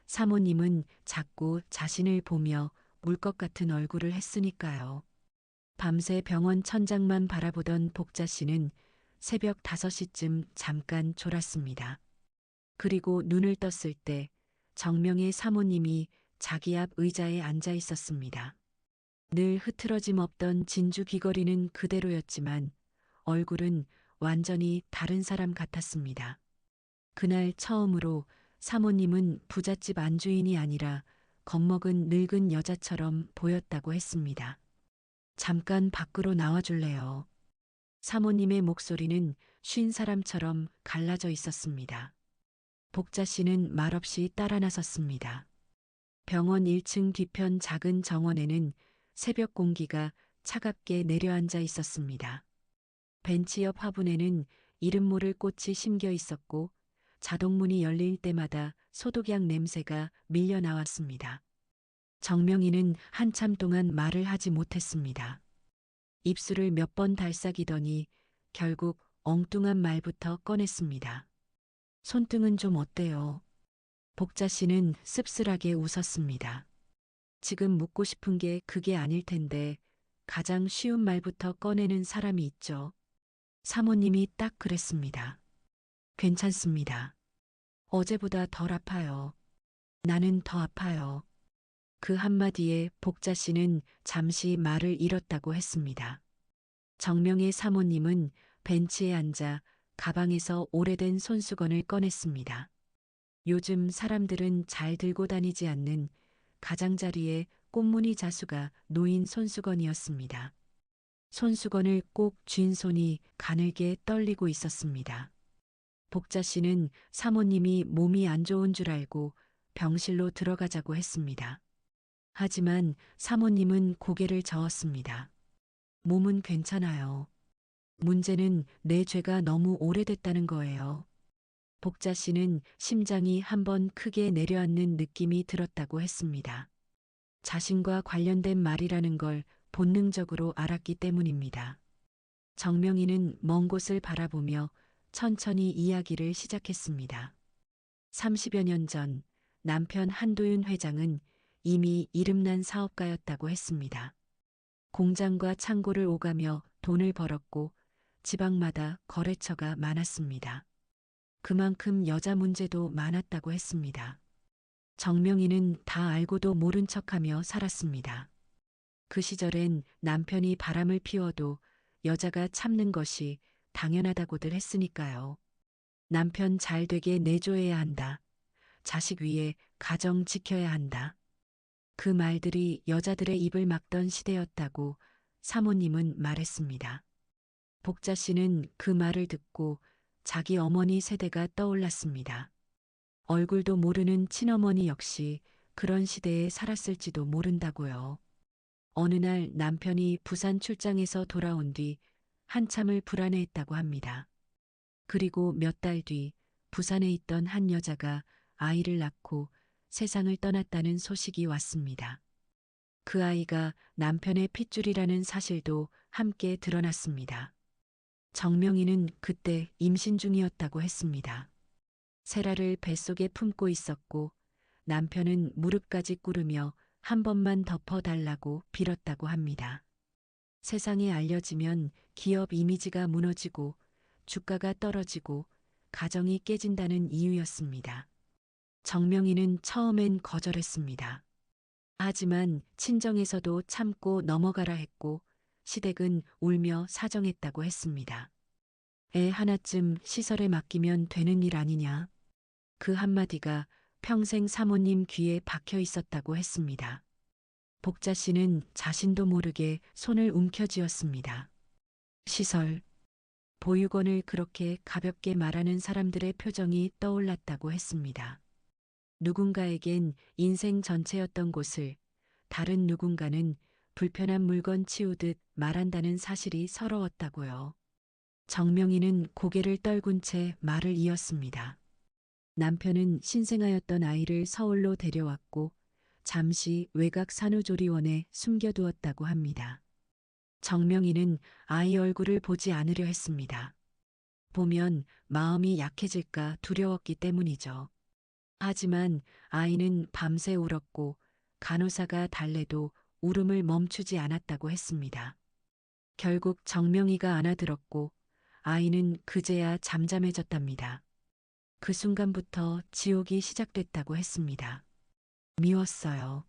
사모님은 자꾸 자신을 보며 울 것 같은 얼굴을 했으니까요. 밤새 병원 천장만 바라보던 복자 씨는 새벽 5시쯤 잠깐 졸았습니다. 그리고 눈을 떴을 때 정명의 사모님이 자기 앞 의자에 앉아 있었습니다. 늘 흐트러짐 없던 진주 귀걸이는 그대로였지만 얼굴은 완전히 다른 사람 같았습니다. 그날 처음으로 사모님은 부잣집 안주인이 아니라 겁먹은 늙은 여자처럼 보였다고 했습니다. 잠깐 밖으로 나와줄래요? 사모님의 목소리는 쉰 사람처럼 갈라져 있었습니다. 복자 씨는 말없이 따라 나섰습니다. 병원 1층 뒤편 작은 정원에는 새벽 공기가 차갑게 내려앉아 있었습니다. 벤치 옆 화분에는 이름 모를 꽃이 심겨 있었고 자동문이 열릴 때마다 소독약 냄새가 밀려 나왔습니다. 정명이는 한참 동안 말을 하지 못했습니다. 입술을 몇 번 달싹이더니 결국 엉뚱한 말부터 꺼냈습니다. 손등은 좀 어때요? 복자 씨는 씁쓸하게 웃었습니다. 지금 묻고 싶은 게 그게 아닐 텐데 가장 쉬운 말부터 꺼내는 사람이 있죠. 사모님이 딱 그랬습니다. 괜찮습니다. 어제보다 덜 아파요. 나는 더 아파요. 그 한마디에 복자 씨는 잠시 말을 잃었다고 했습니다. 정명의 사모님은 벤치에 앉아 가방에서 오래된 손수건을 꺼냈습니다. 요즘 사람들은 잘 들고 다니지 않는 가장자리에 꽃무늬 자수가 놓인 손수건이었습니다. 손수건을 꼭 쥔 손이 가늘게 떨리고 있었습니다. 복자 씨는 사모님이 몸이 안 좋은 줄 알고 병실로 들어가자고 했습니다. 하지만 사모님은 고개를 저었습니다. 몸은 괜찮아요. 문제는 내 죄가 너무 오래됐다는 거예요. 복자 씨는 심장이 한번 크게 내려앉는 느낌이 들었다고 했습니다. 자신과 관련된 말이라는 걸 본능적으로 알았기 때문입니다. 정명이는 먼 곳을 바라보며 천천히 이야기를 시작했습니다. 30여 년 전 남편 한도윤 회장은 이미 이름난 사업가였다고 했습니다. 공장과 창고를 오가며 돈을 벌었고 지방마다 거래처가 많았습니다. 그만큼 여자 문제도 많았다고 했습니다. 정명이는 다 알고도 모른 척하며 살았습니다. 그 시절엔 남편이 바람을 피워도 여자가 참는 것이 당연하다고들 했으니까요. 남편 잘 되게 내조해야 한다. 자식 위에 가정 지켜야 한다. 그 말들이 여자들의 입을 막던 시대였다고 사모님은 말했습니다. 복자 씨는 그 말을 듣고 자기 어머니 세대가 떠올랐습니다. 얼굴도 모르는 친어머니 역시 그런 시대에 살았을지도 모른다고요. 어느 날 남편이 부산 출장에서 돌아온 뒤 한참을 불안해했다고 합니다. 그리고 몇 달 뒤 부산에 있던 한 여자가 아이를 낳고 세상을 떠났다는 소식이 왔습니다. 그 아이가 남편의 핏줄이라는 사실도 함께 드러났습니다. 정명이는 그때 임신 중이었다고 했습니다. 세라를 뱃속에 품고 있었고 남편은 무릎까지 꿇으며 한 번만 덮어달라고 빌었다고 합니다. 세상에 알려지면 기업 이미지가 무너지고 주가가 떨어지고 가정이 깨진다는 이유였습니다. 정명이는 처음엔 거절했습니다. 하지만 친정에서도 참고 넘어가라 했고 시댁은 울며 사정했다고 했습니다. 애 하나쯤 시설에 맡기면 되는 일 아니냐. 그 한마디가 평생 사모님 귀에 박혀 있었다고 했습니다. 복자 씨는 자신도 모르게 손을 움켜쥐었습니다. 시설, 보육원을 그렇게 가볍게 말하는 사람들의 표정이 떠올랐다고 했습니다. 누군가에겐 인생 전체였던 곳을 다른 누군가는 불편한 물건 치우듯 말한다는 사실이 서러웠다고요. 정명이는 고개를 떨군 채 말을 이었습니다. 남편은 신생아였던 아이를 서울로 데려왔고 잠시 외곽 산후조리원에 숨겨두었다고 합니다. 정명이는 아이 얼굴을 보지 않으려 했습니다. 보면 마음이 약해질까 두려웠기 때문이죠. 하지만 아이는 밤새 울었고 간호사가 달래도 울음을 멈추지 않았다고 했습니다. 결국 정명이가 안아들었고 아이는 그제야 잠잠해졌답니다. 그 순간부터 지옥이 시작됐다고 했습니다. 미웠어요.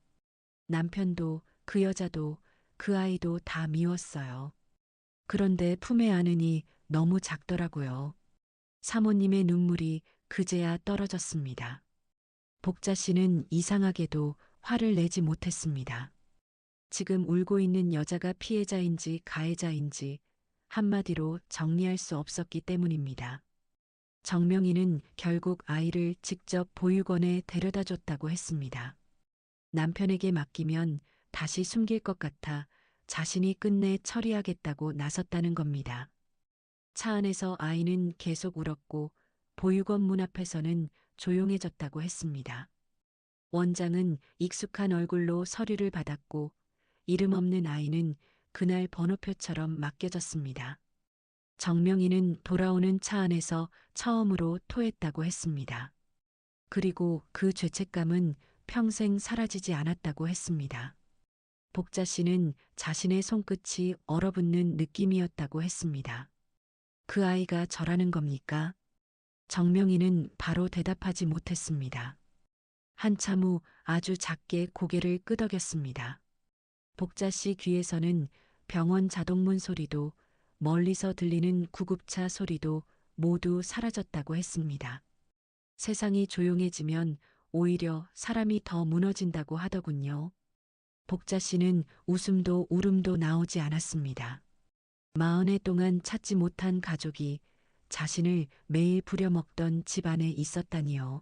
남편도 그 여자도 그 아이도 다 미웠어요. 그런데 품에 안으니 너무 작더라고요. 사모님의 눈물이 그제야 떨어졌습니다. 복자 씨는 이상하게도 화를 내지 못했습니다. 지금 울고 있는 여자가 피해자인지 가해자인지 한마디로 정리할 수 없었기 때문입니다. 정명희는 결국 아이를 직접 보육원에 데려다 줬다고 했습니다. 남편에게 맡기면 다시 숨길 것 같아 자신이 끝내 처리하겠다고 나섰다는 겁니다. 차 안에서 아이는 계속 울었고 보육원 문 앞에서는 조용해졌다고 했습니다. 원장은 익숙한 얼굴로 서류를 받았고 이름 없는 아이는 그날 번호표처럼 맡겨졌습니다. 정명희는 돌아오는 차 안에서 처음으로 토했다고 했습니다. 그리고 그 죄책감은 평생 사라지지 않았다고 했습니다. 복자 씨는 자신의 손끝이 얼어붙는 느낌이었다고 했습니다. 그 아이가 저라는 겁니까? 정명희는 바로 대답하지 못했습니다. 한참 후 아주 작게 고개를 끄덕였습니다. 복자 씨 귀에서는 병원 자동문 소리도 멀리서 들리는 구급차 소리도 모두 사라졌다고 했습니다. 세상이 조용해지면 오히려 사람이 더 무너진다고 하더군요. 복자 씨는 웃음도 울음도 나오지 않았습니다. 40해 동안 찾지 못한 가족이 자신을 매일 부려먹던 집안에 있었다니요.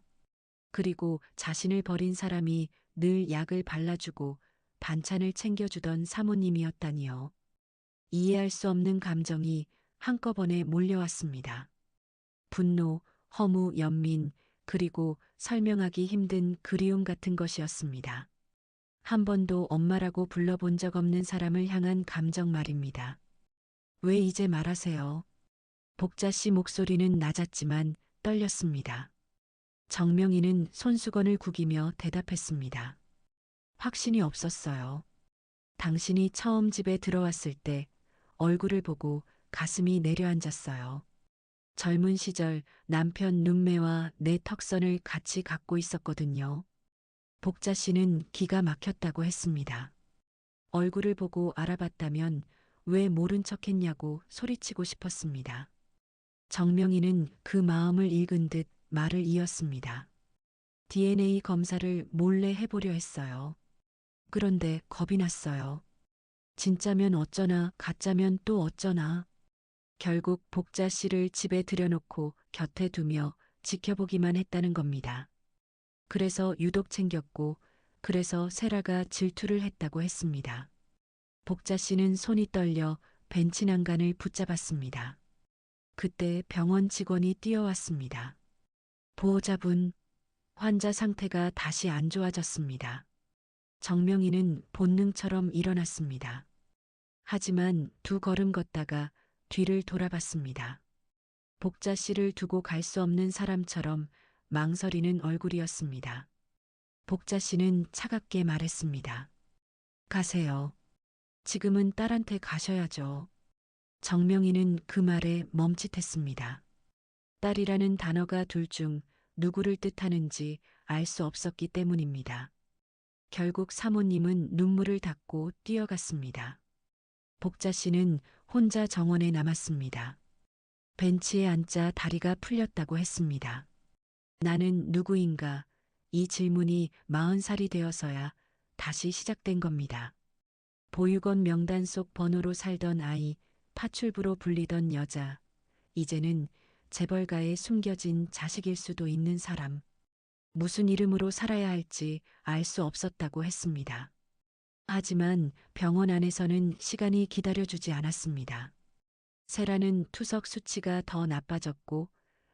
그리고 자신을 버린 사람이 늘 약을 발라주고 반찬을 챙겨주던 사모님이었다니요. 이해할 수 없는 감정이 한꺼번에 몰려왔습니다. 분노, 허무, 연민, 그리고 설명하기 힘든 그리움 같은 것이었습니다. 한 번도 엄마라고 불러본 적 없는 사람을 향한 감정 말입니다. 왜 이제 말하세요? 복자 씨 목소리는 낮았지만 떨렸습니다. 정명희는 손수건을 구기며 대답했습니다. 확신이 없었어요. 당신이 처음 집에 들어왔을 때 얼굴을 보고 가슴이 내려앉았어요. 젊은 시절 남편 눈매와 내 턱선을 같이 갖고 있었거든요. 복자 씨는 기가 막혔다고 했습니다. 얼굴을 보고 알아봤다면 왜 모른 척 했냐고 소리치고 싶었습니다. 정명희는 그 마음을 읽은 듯 말을 이었습니다. DNA 검사를 몰래 해보려 했어요. 그런데 겁이 났어요. 진짜면 어쩌나 가짜면 또 어쩌나. 결국 복자 씨를 집에 들여놓고 곁에 두며 지켜보기만 했다는 겁니다. 그래서 유독 챙겼고 그래서 세라가 질투를 했다고 했습니다. 복자 씨는 손이 떨려 벤치 난간을 붙잡았습니다. 그때 병원 직원이 뛰어왔습니다. 보호자분, 환자 상태가 다시 안 좋아졌습니다. 정명희는 본능처럼 일어났습니다. 하지만 두 걸음 걷다가 뒤를 돌아봤습니다. 복자 씨를 두고 갈 수 없는 사람처럼 망설이는 얼굴이었습니다. 복자 씨는 차갑게 말했습니다. 가세요. 지금은 딸한테 가셔야죠. 정명희는 그 말에 멈칫했습니다. 딸이라는 단어가 둘 중 누구를 뜻하는지 알 수 없었기 때문입니다. 결국 사모님은 눈물을 닦고 뛰어갔습니다. 복자 씨는 혼자 정원에 남았습니다. 벤치에 앉자 다리가 풀렸다고 했습니다. 나는 누구인가? 이 질문이 40살이 되어서야 다시 시작된 겁니다. 보육원 명단 속 번호로 살던 아이, 파출부로 불리던 여자, 이제는 재벌가에 숨겨진 자식일 수도 있는 사람. 무슨 이름으로 살아야 할지 알 수 없었다고 했습니다. 하지만 병원 안에서는 시간이 기다려주지 않았습니다. 세라는 투석 수치가 더 나빠졌고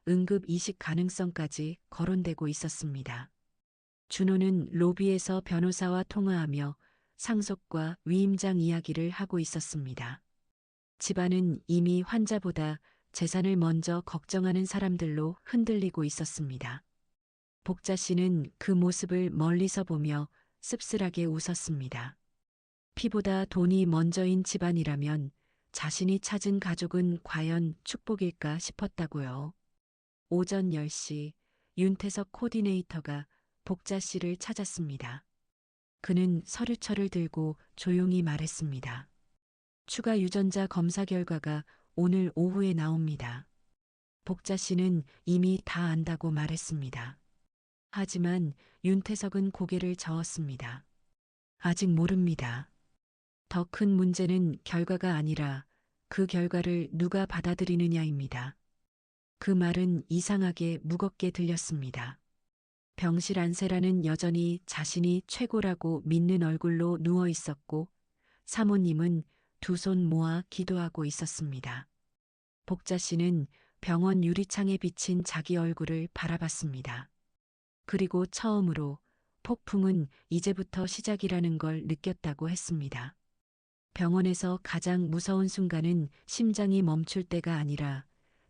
응급 이식 가능성까지 거론되고 있었습니다. 준호는 로비에서 변호사와 통화하며 상속과 위임장 이야기를 하고 있었습니다. 집안은 이미 환자보다 재산을 먼저 걱정하는 사람들로 흔들리고 있었습니다. 복자 씨는 그 모습을 멀리서 보며 씁쓸하게 웃었습니다. 피보다 돈이 먼저인 집안이라면 자신이 찾은 가족은 과연 축복일까 싶었다고요. 오전 10시 윤태석 코디네이터가 복자 씨를 찾았습니다. 그는 서류철을 들고 조용히 말했습니다. 추가 유전자 검사 결과가 오늘 오후에 나옵니다. 복자 씨는 이미 다 안다고 말했습니다. 하지만 윤태석은 고개를 저었습니다. 아직 모릅니다. 더 큰 문제는 결과가 아니라 그 결과를 누가 받아들이느냐입니다. 그 말은 이상하게 무겁게 들렸습니다. 병실 안세라는 여전히 자신이 최고라고 믿는 얼굴로 누워 있었고 사모님은 두 손 모아 기도하고 있었습니다. 복자 씨는 병원 유리창에 비친 자기 얼굴을 바라봤습니다. 그리고 처음으로 폭풍은 이제부터 시작이라는 걸 느꼈다고 했습니다. 병원에서 가장 무서운 순간은 심장이 멈출 때가 아니라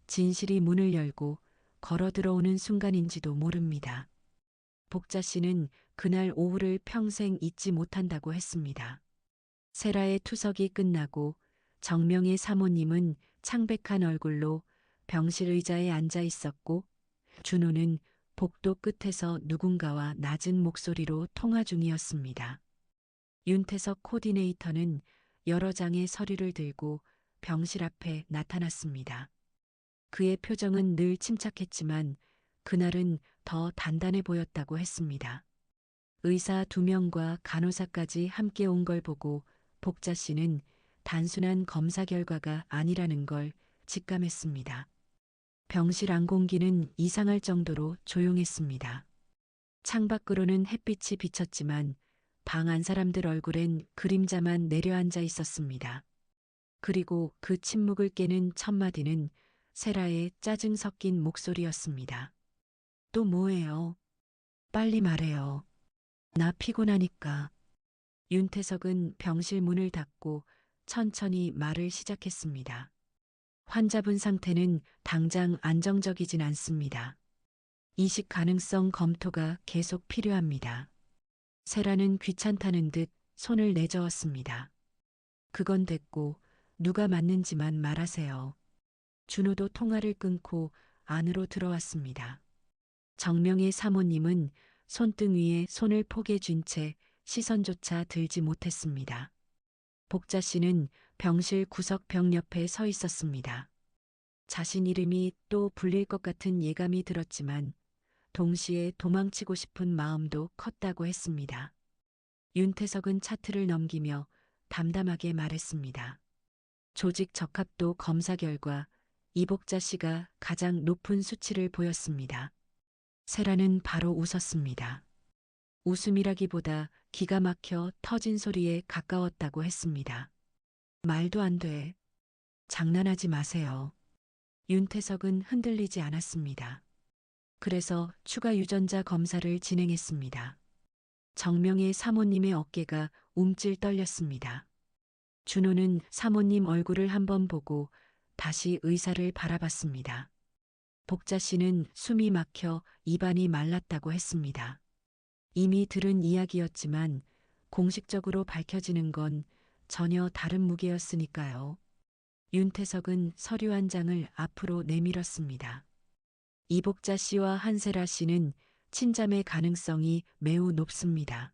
진실이 문을 열고 걸어 들어오는 순간인지도 모릅니다. 복자 씨는 그날 오후를 평생 잊지 못한다고 했습니다. 세라의 투석이 끝나고 정명의 사모님은 창백한 얼굴로 병실 의자에 앉아 있었고 준호는 복도 끝에서 누군가와 낮은 목소리로 통화 중이었습니다. 윤태석 코디네이터는 여러 장의 서류를 들고 병실 앞에 나타났습니다. 그의 표정은 늘 침착했지만 그날은 더 단단해 보였다고 했습니다. 의사 2명과 간호사까지 함께 온 걸 보고 복자 씨는 단순한 검사 결과가 아니라는 걸 직감했습니다. 병실 안공기는 이상할 정도로 조용했습니다. 창밖으로는 햇빛이 비쳤지만 방 안 사람들 얼굴엔 그림자만 내려앉아 있었습니다. 그리고 그 침묵을 깨는 첫 마디는 세라의 짜증 섞인 목소리였습니다. 또 뭐예요? 빨리 말해요. 나 피곤하니까. 윤태석은 병실 문을 닫고 천천히 말을 시작했습니다. 환자분 상태는 당장 안정적이진 않습니다. 이식 가능성 검토가 계속 필요합니다. 세라는 귀찮다는 듯 손을 내저었습니다. 그건 됐고 누가 맞는지만 말하세요. 준호도 통화를 끊고 안으로 들어왔습니다. 정명의 사모님은 손등 위에 손을 포개 쥔 채 시선조차 들지 못했습니다. 복자 씨는 병실 구석병 옆에 서 있었습니다. 자신 이름이 또 불릴 것 같은 예감이 들었지만 동시에 도망치고 싶은 마음도 컸다고 했습니다. 윤태석은 차트를 넘기며 담담하게 말했습니다. 조직 적합도 검사 결과 이복자 씨가 가장 높은 수치를 보였습니다. 세라는 바로 웃었습니다. 웃음이라기보다 기가 막혀 터진 소리에 가까웠다고 했습니다. 말도 안 돼. 장난하지 마세요. 윤태석은 흔들리지 않았습니다. 그래서 추가 유전자 검사를 진행했습니다. 정명의 사모님의 어깨가 움찔 떨렸습니다. 준호는 사모님 얼굴을 한번 보고 다시 의사를 바라봤습니다. 복자 씨는 숨이 막혀 입안이 말랐다고 했습니다. 이미 들은 이야기였지만 공식적으로 밝혀지는 건 전혀 다른 무게였으니까요. 윤태석은 서류 한 장을 앞으로 내밀었습니다. 이복자 씨와 한세라 씨는 친자매 가능성이 매우 높습니다.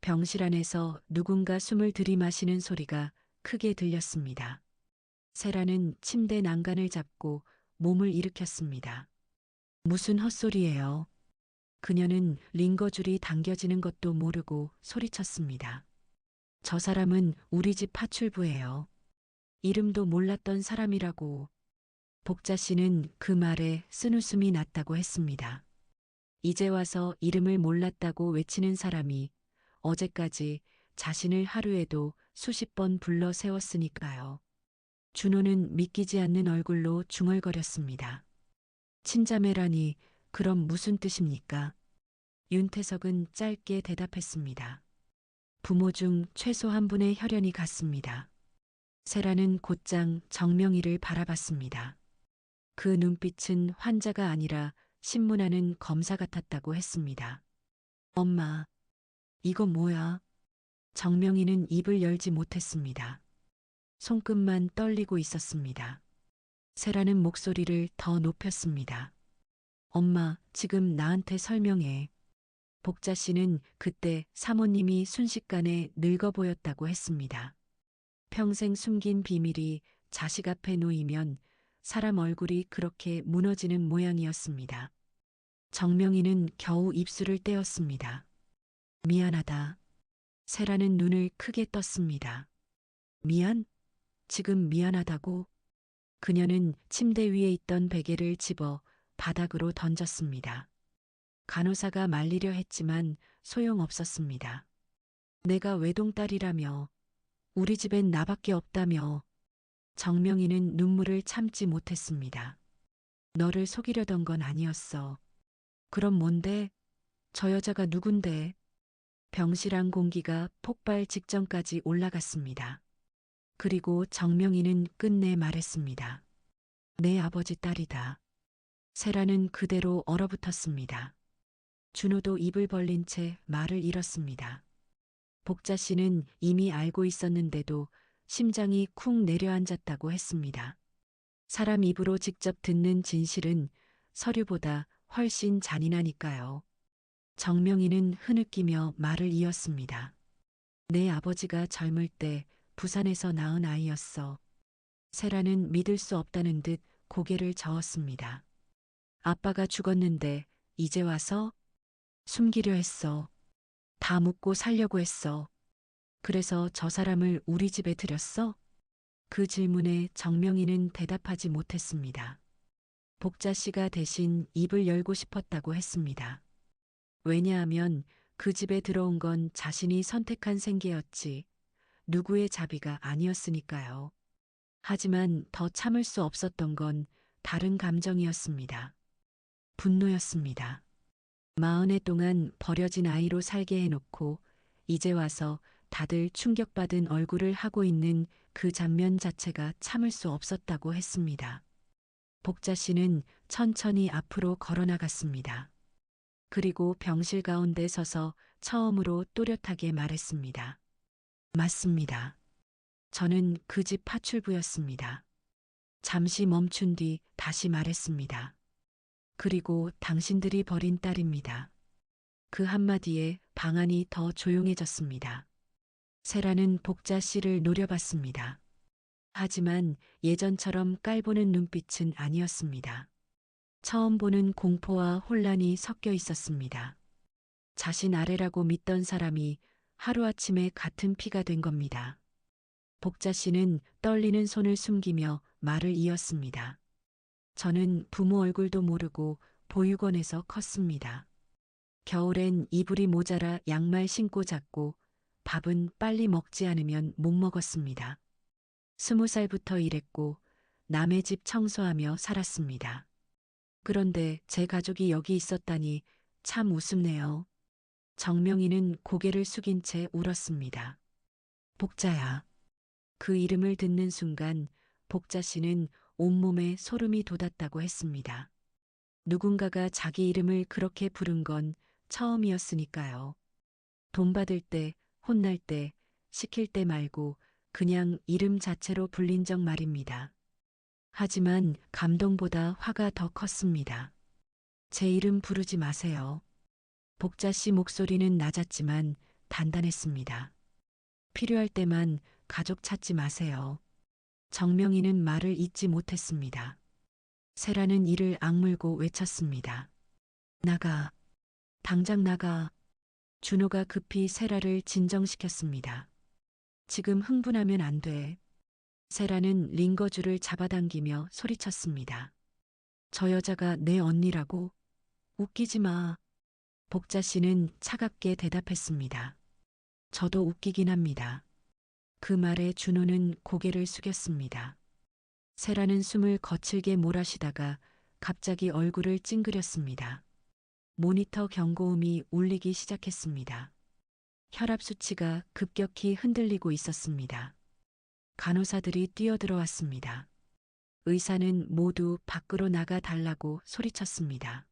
병실 안에서 누군가 숨을 들이마시는 소리가 크게 들렸습니다. 세라는 침대 난간을 잡고 몸을 일으켰습니다. 무슨 헛소리예요. 그녀는 링거줄이 당겨지는 것도 모르고 소리쳤습니다. 저 사람은 우리 집 파출부예요. 이름도 몰랐던 사람이라고. 복자 씨는 그 말에 쓴웃음이 났다고 했습니다. 이제 와서 이름을 몰랐다고 외치는 사람이 어제까지 자신을 하루에도 수십 번 불러 세웠으니까요. 준호는 믿기지 않는 얼굴로 중얼거렸습니다. 친자매라니 그럼 무슨 뜻입니까? 윤태석은 짧게 대답했습니다. 부모 중 최소 한 분의 혈연이 같습니다. 세라는 곧장 정명이를 바라봤습니다. 그 눈빛은 환자가 아니라 신문하는 검사 같았다고 했습니다. 엄마, 이거 뭐야? 정명이는 입을 열지 못했습니다. 손끝만 떨리고 있었습니다. 세라는 목소리를 더 높였습니다. 엄마, 지금 나한테 설명해. 복자 씨는 그때 사모님이 순식간에 늙어 보였다고 했습니다. 평생 숨긴 비밀이 자식 앞에 놓이면 사람 얼굴이 그렇게 무너지는 모양이었습니다. 정명이는 겨우 입술을 떼었습니다. 미안하다. 세라는 눈을 크게 떴습니다. 미안? 지금 미안하다고? 그녀는 침대 위에 있던 베개를 집어 바닥으로 던졌습니다. 간호사가 말리려 했지만 소용없었습니다. 내가 외동딸이라며, 우리 집엔 나밖에 없다며. 정명이는 눈물을 참지 못했습니다. 너를 속이려던 건 아니었어. 그럼 뭔데? 저 여자가 누군데? 병실안 공기가 폭발 직전까지 올라갔습니다. 그리고 정명이는 끝내 말했습니다. 내 아버지 딸이다. 세라는 그대로 얼어붙었습니다. 준호도 입을 벌린 채 말을 잃었습니다. 복자 씨는 이미 알고 있었는데도 심장이 쿵 내려앉았다고 했습니다. 사람 입으로 직접 듣는 진실은 서류보다 훨씬 잔인하니까요. 정명이는 흐느끼며 말을 이었습니다. 내 아버지가 젊을 때 부산에서 낳은 아이였어. 세라는 믿을 수 없다는 듯 고개를 저었습니다. 아빠가 죽었는데 이제 와서? 숨기려 했어. 다 묻고 살려고 했어. 그래서 저 사람을 우리 집에 들였어? 그 질문에 정명이는 대답하지 못했습니다. 복자 씨가 대신 입을 열고 싶었다고 했습니다. 왜냐하면 그 집에 들어온 건 자신이 선택한 생계였지 누구의 자비가 아니었으니까요. 하지만 더 참을 수 없었던 건 다른 감정이었습니다. 분노였습니다. 40해 동안 버려진 아이로 살게 해놓고 이제 와서 다들 충격받은 얼굴을 하고 있는 그 장면 자체가 참을 수 없었다고 했습니다. 복자 씨는 천천히 앞으로 걸어 나갔습니다. 그리고 병실 가운데 서서 처음으로 또렷하게 말했습니다. 맞습니다. 저는 그 집 파출부였습니다. 잠시 멈춘 뒤 다시 말했습니다. 그리고 당신들이 버린 딸입니다. 그 한마디에 방 안이 더 조용해졌습니다. 세라는 복자 씨를 노려봤습니다. 하지만 예전처럼 깔보는 눈빛은 아니었습니다. 처음 보는 공포와 혼란이 섞여 있었습니다. 자신 아래라고 믿던 사람이 하루아침에 같은 피가 된 겁니다. 복자 씨는 떨리는 손을 숨기며 말을 이었습니다. 저는 부모 얼굴도 모르고 보육원에서 컸습니다. 겨울엔 이불이 모자라 양말 신고 잤고 밥은 빨리 먹지 않으면 못 먹었습니다. 20살부터 일했고 남의 집 청소하며 살았습니다. 그런데 제 가족이 여기 있었다니 참 우습네요. 정명이는 고개를 숙인 채 울었습니다. 복자야. 그 이름을 듣는 순간 복자 씨는 온몸에 소름이 돋았다고 했습니다. 누군가가 자기 이름을 그렇게 부른 건 처음이었으니까요. 돈 받을 때, 혼날 때, 시킬 때 말고 그냥 이름 자체로 불린 적 말입니다. 하지만 감동보다 화가 더 컸습니다. 제 이름 부르지 마세요. 복자 씨 목소리는 낮았지만 단단했습니다. 필요할 때만 가족 찾지 마세요. 정명이는 말을 잇지 못했습니다. 세라는 이를 악물고 외쳤습니다. 나가. 당장 나가. 준호가 급히 세라를 진정시켰습니다. 지금 흥분하면 안 돼. 세라는 링거줄을 잡아당기며 소리쳤습니다. 저 여자가 내 언니라고? 웃기지 마. 복자 씨는 차갑게 대답했습니다. 저도 웃기긴 합니다. 그 말에 준호는 고개를 숙였습니다. 세라는 숨을 거칠게 몰아쉬다가 갑자기 얼굴을 찡그렸습니다. 모니터 경고음이 울리기 시작했습니다. 혈압 수치가 급격히 흔들리고 있었습니다. 간호사들이 뛰어들어왔습니다. 의사는 모두 밖으로 나가 달라고 소리쳤습니다.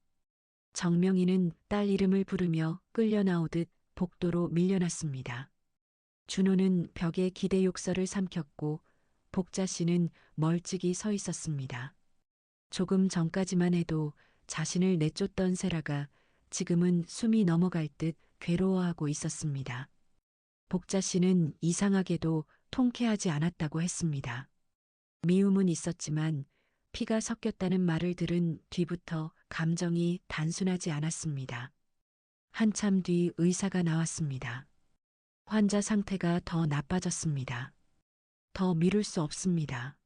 정명이는 딸 이름을 부르며 끌려 나오듯 복도로 밀려났습니다. 준호는 벽에 기대 욕설을 삼켰고 복자 씨는 멀찍이 서 있었습니다. 조금 전까지만 해도 자신을 내쫓던 세라가 지금은 숨이 넘어갈 듯 괴로워하고 있었습니다. 복자 씨는 이상하게도 통쾌하지 않았다고 했습니다. 미움은 있었지만 피가 섞였다는 말을 들은 뒤부터 감정이 단순하지 않았습니다. 한참 뒤 의사가 나왔습니다. 환자 상태가 더 나빠졌습니다. 더 미룰 수 없습니다.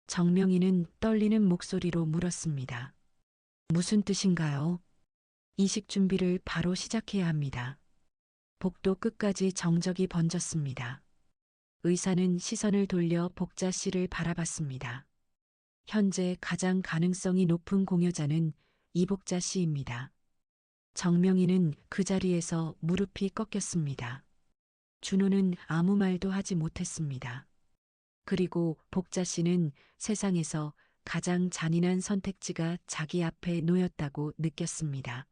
정명희는 떨리는 목소리로 물었습니다. 무슨 뜻인가요? 이식 준비를 바로 시작해야 합니다. 복도 끝까지 정적이 번졌습니다. 의사는 시선을 돌려 복자 씨를 바라봤습니다. 현재 가장 가능성이 높은 공여자는 이복자 씨입니다. 정명희는 그 자리에서 무릎이 꺾였습니다. 준호는 아무 말도 하지 못했습니다. 그리고 복자 씨는 세상에서 가장 잔인한 선택지가 자기 앞에 놓였다고 느꼈습니다.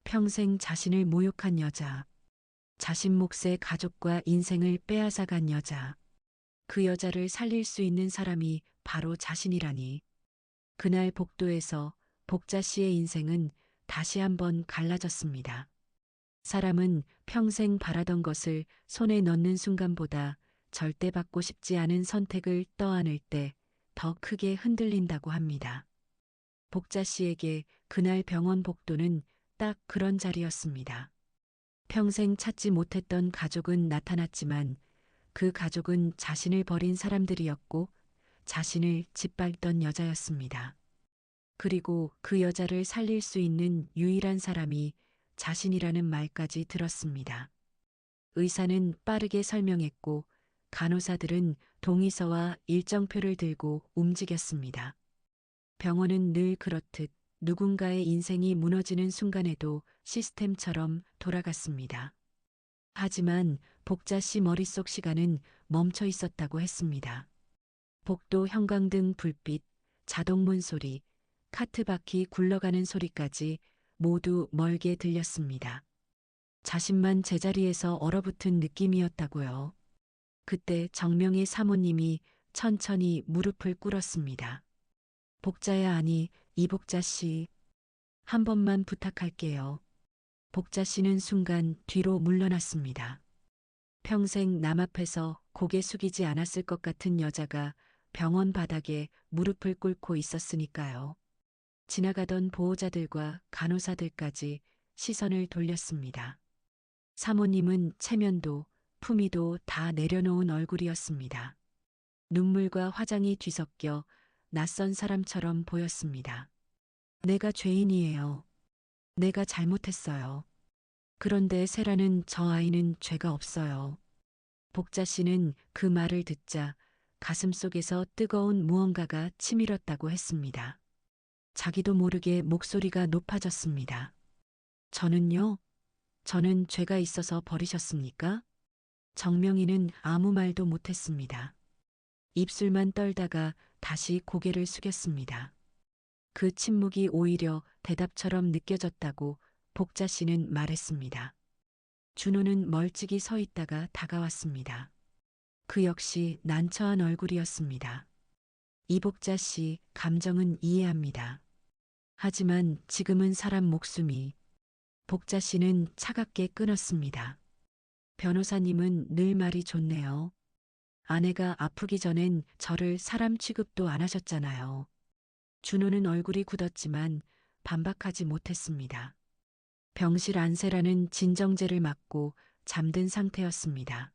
평생 자신을 모욕한 여자, 자신 몫의 가족과 인생을 빼앗아간 여자, 그 여자를 살릴 수 있는 사람이 바로 자신이라니. 그날 복도에서 복자 씨의 인생은 다시 한번 갈라졌습니다. 사람은 평생 바라던 것을 손에 넣는 순간보다 절대 받고 싶지 않은 선택을 떠안을 때 더 크게 흔들린다고 합니다. 복자 씨에게 그날 병원 복도는 딱 그런 자리였습니다. 평생 찾지 못했던 가족은 나타났지만 그 가족은 자신을 버린 사람들이었고 자신을 짓밟던 여자였습니다. 그리고 그 여자를 살릴 수 있는 유일한 사람이 자신이라는 말까지 들었습니다. 의사는 빠르게 설명했고 간호사들은 동의서와 일정표를 들고 움직였습니다. 병원은 늘 그렇듯 누군가의 인생이 무너지는 순간에도 시스템처럼 돌아갔습니다. 하지만 복자 씨 머릿속 시간은 멈춰 있었다고 했습니다. 복도 형광등 불빛, 자동문 소리, 카트 바퀴 굴러가는 소리까지 모두 멀게 들렸습니다. 자신만 제자리에서 얼어붙은 느낌이었다고요. 그때 정명희 사모님이 천천히 무릎을 꿇었습니다. 복자야 아니 이복자 씨, 한 번만 부탁할게요. 복자 씨는 순간 뒤로 물러났습니다. 평생 남 앞에서 고개 숙이지 않았을 것 같은 여자가 병원 바닥에 무릎을 꿇고 있었으니까요. 지나가던 보호자들과 간호사들까지 시선을 돌렸습니다. 사모님은 체면도 품위도 다 내려놓은 얼굴이었습니다. 눈물과 화장이 뒤섞여 낯선 사람처럼 보였습니다. 내가 죄인이에요. 내가 잘못했어요. 그런데 세라는 저 아이는 죄가 없어요. 복자 씨는 그 말을 듣자 가슴속에서 뜨거운 무언가가 치밀었다고 했습니다. 자기도 모르게 목소리가 높아졌습니다. 저는요? 저는 죄가 있어서 버리셨습니까? 정명희는 아무 말도 못했습니다. 입술만 떨다가 다시 고개를 숙였습니다. 그 침묵이 오히려 대답처럼 느껴졌다고 복자 씨는 말했습니다. 준호는 멀찍이 서 있다가 다가왔습니다. 그 역시 난처한 얼굴이었습니다. 이복자 씨 감정은 이해합니다. 하지만 지금은 사람 목숨이. 복자 씨는 차갑게 끊었습니다. 변호사님은 늘 말이 좋네요. 아내가 아프기 전엔 저를 사람 취급도 안 하셨잖아요. 준호는 얼굴이 굳었지만 반박하지 못했습니다. 병실 안세라는 진정제를 맞고 잠든 상태였습니다.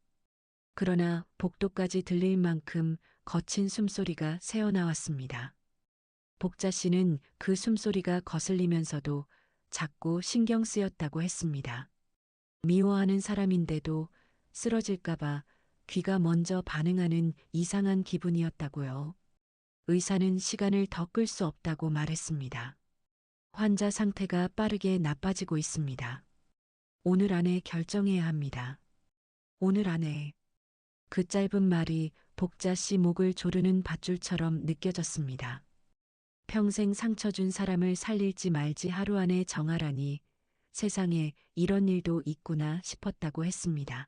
그러나 복도까지 들릴 만큼 거친 숨소리가 새어나왔습니다. 복자 씨는 그 숨소리가 거슬리면서도 자꾸 신경 쓰였다고 했습니다. 미워하는 사람인데도 쓰러질까봐 귀가 먼저 반응하는 이상한 기분이었다고요. 의사는 시간을 더 끌 수 없다고 말했습니다. 환자 상태가 빠르게 나빠지고 있습니다. 오늘 안에 결정해야 합니다. 오늘 안에. 그 짧은 말이 복자 씨 목을 조르는 밧줄처럼 느껴졌습니다. 평생 상처 준 사람을 살릴지 말지 하루 안에 정하라니 세상에 이런 일도 있구나 싶었다고 했습니다.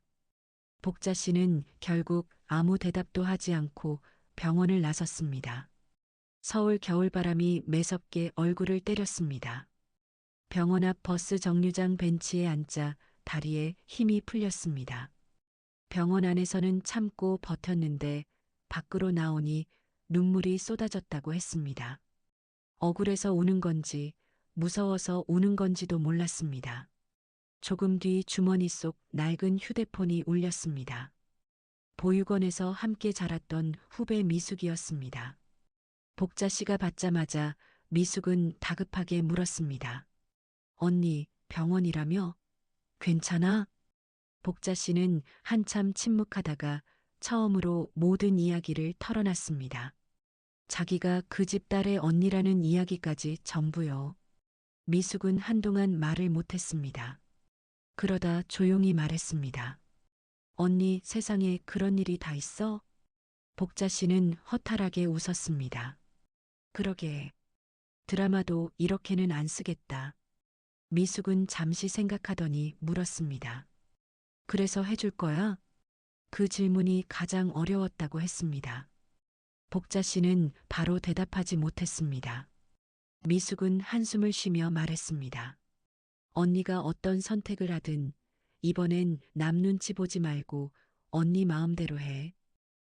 복자 씨는 결국 아무 대답도 하지 않고 병원을 나섰습니다. 서울 겨울바람이 매섭게 얼굴을 때렸습니다. 병원 앞 버스 정류장 벤치에 앉자 다리에 힘이 풀렸습니다. 병원 안에서는 참고 버텼는데 밖으로 나오니 눈물이 쏟아졌다고 했습니다. 억울해서 우는 건지 무서워서 우는 건지도 몰랐습니다. 조금 뒤 주머니 속 낡은 휴대폰이 울렸습니다. 보육원에서 함께 자랐던 후배 미숙이었습니다. 복자 씨가 받자마자 미숙은 다급하게 물었습니다. 언니, 병원이라며? 괜찮아? 복자 씨는 한참 침묵하다가 처음으로 모든 이야기를 털어놨습니다. 자기가 그 집 딸의 언니라는 이야기까지 전부요. 미숙은 한동안 말을 못했습니다. 그러다 조용히 말했습니다. 언니, 세상에 그런 일이 다 있어? 복자 씨는 허탈하게 웃었습니다. 그러게. 드라마도 이렇게는 안 쓰겠다. 미숙은 잠시 생각하더니 물었습니다. 그래서 해줄 거야? 그 질문이 가장 어려웠다고 했습니다. 복자 씨는 바로 대답하지 못했습니다. 미숙은 한숨을 쉬며 말했습니다. 언니가 어떤 선택을 하든 이번엔 남 눈치 보지 말고 언니 마음대로 해.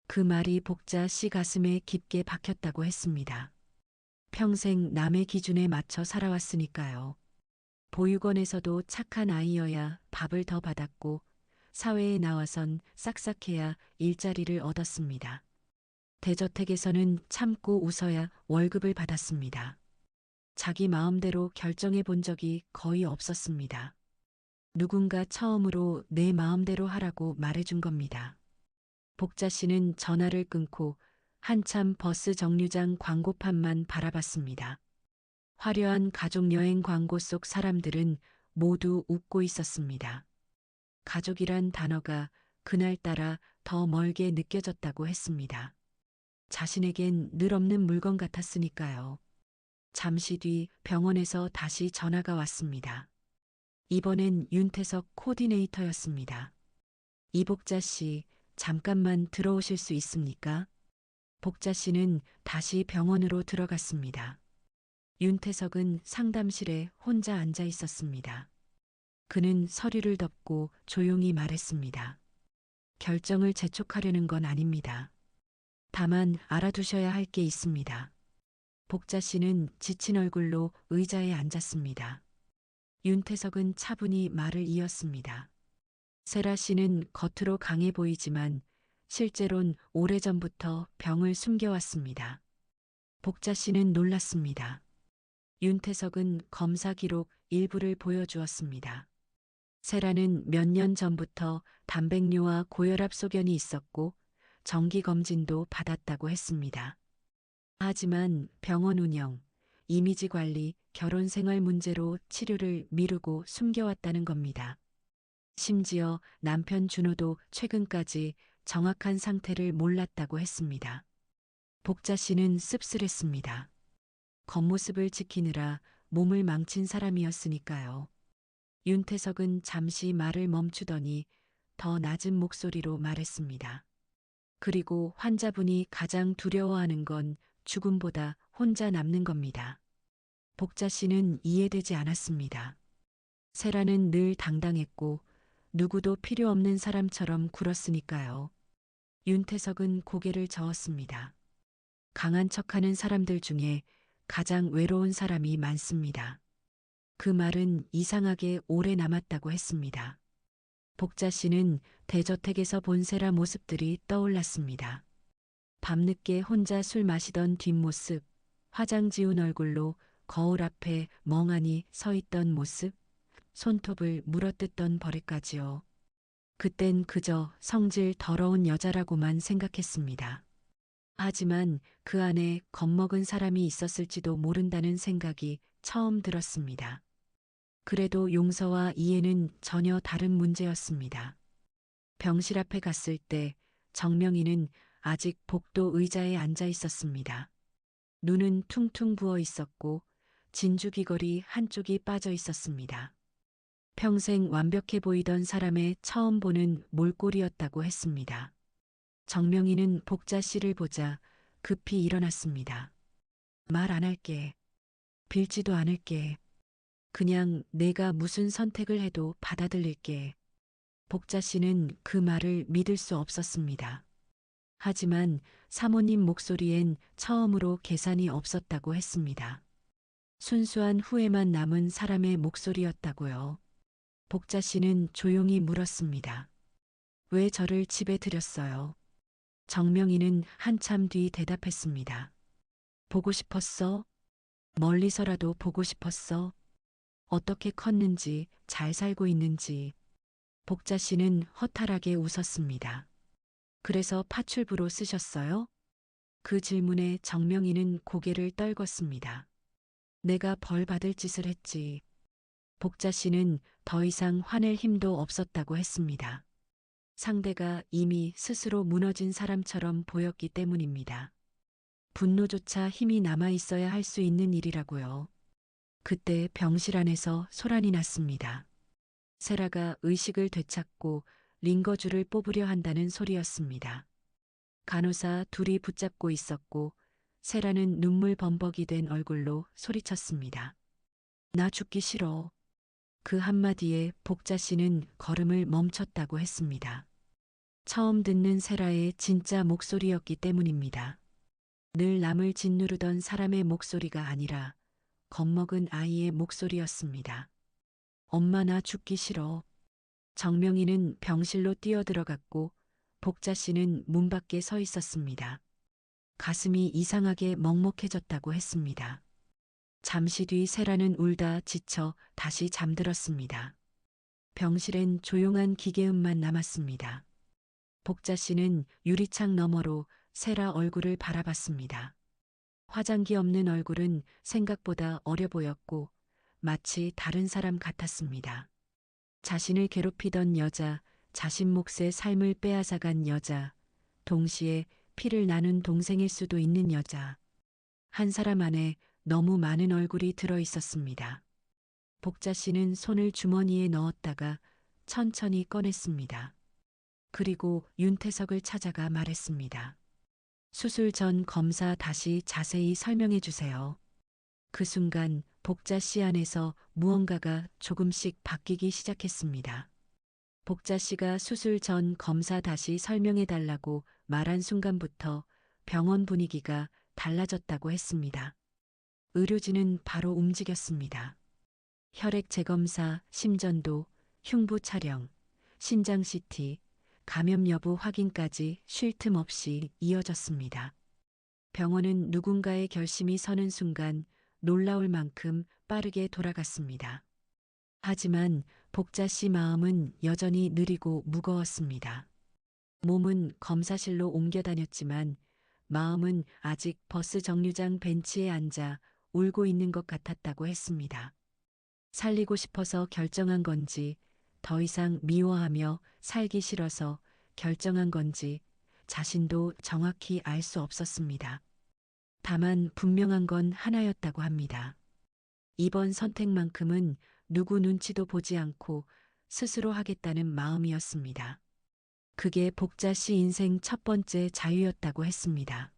그 말이 복자 씨 가슴에 깊게 박혔다고 했습니다. 평생 남의 기준에 맞춰 살아왔으니까요. 보육원에서도 착한 아이여야 밥을 더 받았고 사회에 나와선 싹싹해야 일자리를 얻었습니다. 대저택에서는 참고 웃어야 월급을 받았습니다. 자기 마음대로 결정해 본 적이 거의 없었습니다. 누군가 처음으로 내 마음대로 하라고 말해준 겁니다. 복자 씨는 전화를 끊고 한참 버스 정류장 광고판만 바라봤습니다. 화려한 가족여행 광고 속 사람들은 모두 웃고 있었습니다. 가족이란 단어가 그날따라 더 멀게 느껴졌다고 했습니다. 자신에겐 늘 없는 물건 같았으니까요. 잠시 뒤 병원에서 다시 전화가 왔습니다. 이번엔 윤태석 코디네이터였습니다. 이복자 씨, 잠깐만 들어오실 수 있습니까? 복자 씨는 다시 병원으로 들어갔습니다. 윤태석은 상담실에 혼자 앉아 있었습니다. 그는 서류를 덮고 조용히 말했습니다. 결정을 재촉하려는 건 아닙니다. 다만 알아두셔야 할 게 있습니다. 복자 씨는 지친 얼굴로 의자에 앉았습니다. 윤태석은 차분히 말을 이었습니다. 세라 씨는 겉으로 강해 보이지만 실제론 오래전부터 병을 숨겨왔습니다. 복자 씨는 놀랐습니다. 윤태석은 검사 기록 일부를 보여주었습니다. 세라는 몇 년 전부터 단백뇨와 고혈압 소견이 있었고 정기 검진도 받았다고 했습니다. 하지만 병원 운영, 이미지 관리, 결혼 생활 문제로 치료를 미루고 숨겨왔다는 겁니다. 심지어 남편 준호도 최근까지 정확한 상태를 몰랐다고 했습니다. 복자 씨는 씁쓸했습니다. 겉모습을 지키느라 몸을 망친 사람이었으니까요. 윤태석은 잠시 말을 멈추더니 더 낮은 목소리로 말했습니다. 그리고 환자분이 가장 두려워하는 건 죽음보다 혼자 남는 겁니다. 복자 씨는 이해되지 않았습니다. 세라는 늘 당당했고 누구도 필요 없는 사람처럼 굴었으니까요. 윤태석은 고개를 저었습니다. 강한 척하는 사람들 중에 가장 외로운 사람이 많습니다. 그 말은 이상하게 오래 남았다고 했습니다. 복자 씨는 대저택에서 본 세라 모습들이 떠올랐습니다. 밤늦게 혼자 술 마시던 뒷모습, 화장 지운 얼굴로 거울 앞에 멍하니 서 있던 모습, 손톱을 물어뜯던 버릇까지요. 그땐 그저 성질 더러운 여자라고만 생각했습니다. 하지만 그 안에 겁먹은 사람이 있었을지도 모른다는 생각이 처음 들었습니다. 그래도 용서와 이해는 전혀 다른 문제였습니다. 병실 앞에 갔을 때 정명이는 아직 복도 의자에 앉아 있었습니다. 눈은 퉁퉁 부어 있었고 진주귀걸이 한쪽이 빠져 있었습니다. 평생 완벽해 보이던 사람의 처음 보는 몰골이었다고 했습니다. 정명이는 복자 씨를 보자 급히 일어났습니다. 말 안 할게. 빌지도 않을게. 그냥 내가 무슨 선택을 해도 받아들일게. 복자 씨는 그 말을 믿을 수 없었습니다. 하지만 사모님 목소리엔 처음으로 계산이 없었다고 했습니다. 순수한 후회만 남은 사람의 목소리였다고요. 복자 씨는 조용히 물었습니다. 왜 저를 집에 들였어요? 정명이는 한참 뒤 대답했습니다. 보고 싶었어? 멀리서라도 보고 싶었어? 어떻게 컸는지, 잘 살고 있는지. 복자 씨는 허탈하게 웃었습니다. 그래서 파출부로 쓰셨어요? 그 질문에 정명이는 고개를 떨궜습니다. 내가 벌 받을 짓을 했지. 복자 씨는 더 이상 화낼 힘도 없었다고 했습니다. 상대가 이미 스스로 무너진 사람처럼 보였기 때문입니다. 분노조차 힘이 남아 있어야 할 수 있는 일이라고요. 그때 병실 안에서 소란이 났습니다. 세라가 의식을 되찾고 링거줄을 뽑으려 한다는 소리였습니다. 간호사 둘이 붙잡고 있었고 세라는 눈물 범벅이 된 얼굴로 소리쳤습니다. 나 죽기 싫어. 그 한마디에 복자 씨는 걸음을 멈췄다고 했습니다. 처음 듣는 세라의 진짜 목소리였기 때문입니다. 늘 남을 짓누르던 사람의 목소리가 아니라 겁먹은 아이의 목소리였습니다. 엄마 나 죽기 싫어. 정명이는 병실로 뛰어들어갔고 복자 씨는 문 밖에 서 있었습니다. 가슴이 이상하게 먹먹해졌다고 했습니다. 잠시 뒤 세라는 울다 지쳐 다시 잠들었습니다. 병실엔 조용한 기계음만 남았습니다. 복자 씨는 유리창 너머로 세라 얼굴을 바라봤습니다. 화장기 없는 얼굴은 생각보다 어려 보였고 마치 다른 사람 같았습니다. 자신을 괴롭히던 여자, 자신 몫의 삶을 빼앗아간 여자, 동시에 피를 나눈 동생일 수도 있는 여자. 한 사람 안에 너무 많은 얼굴이 들어 있었습니다. 복자 씨는 손을 주머니에 넣었다가 천천히 꺼냈습니다. 그리고 윤태석을 찾아가 말했습니다. 수술 전 검사 다시 자세히 설명해 주세요. 그 순간 복자 씨 안에서 무언가가 조금씩 바뀌기 시작했습니다. 복자 씨가 수술 전 검사 다시 설명해 달라고 말한 순간부터 병원 분위기가 달라졌다고 했습니다. 의료진은 바로 움직였습니다. 혈액 재검사, 심전도, 흉부 촬영, 신장 CT, 감염 여부 확인까지 쉴 틈 없이 이어졌습니다. 병원은 누군가의 결심이 서는 순간 놀라울 만큼 빠르게 돌아갔습니다. 하지만 복자 씨 마음은 여전히 느리고 무거웠습니다. 몸은 검사실로 옮겨 다녔지만 마음은 아직 버스 정류장 벤치에 앉아 울고 있는 것 같았다고 했습니다. 살리고 싶어서 결정한 건지, 더 이상 미워하며 살기 싫어서 결정한 건지 자신도 정확히 알 수 없었습니다. 다만 분명한 건 하나였다고 합니다. 이번 선택만큼은 누구 눈치도 보지 않고 스스로 하겠다는 마음이었습니다. 그게 복자 씨 인생 첫 번째 자유였다고 했습니다.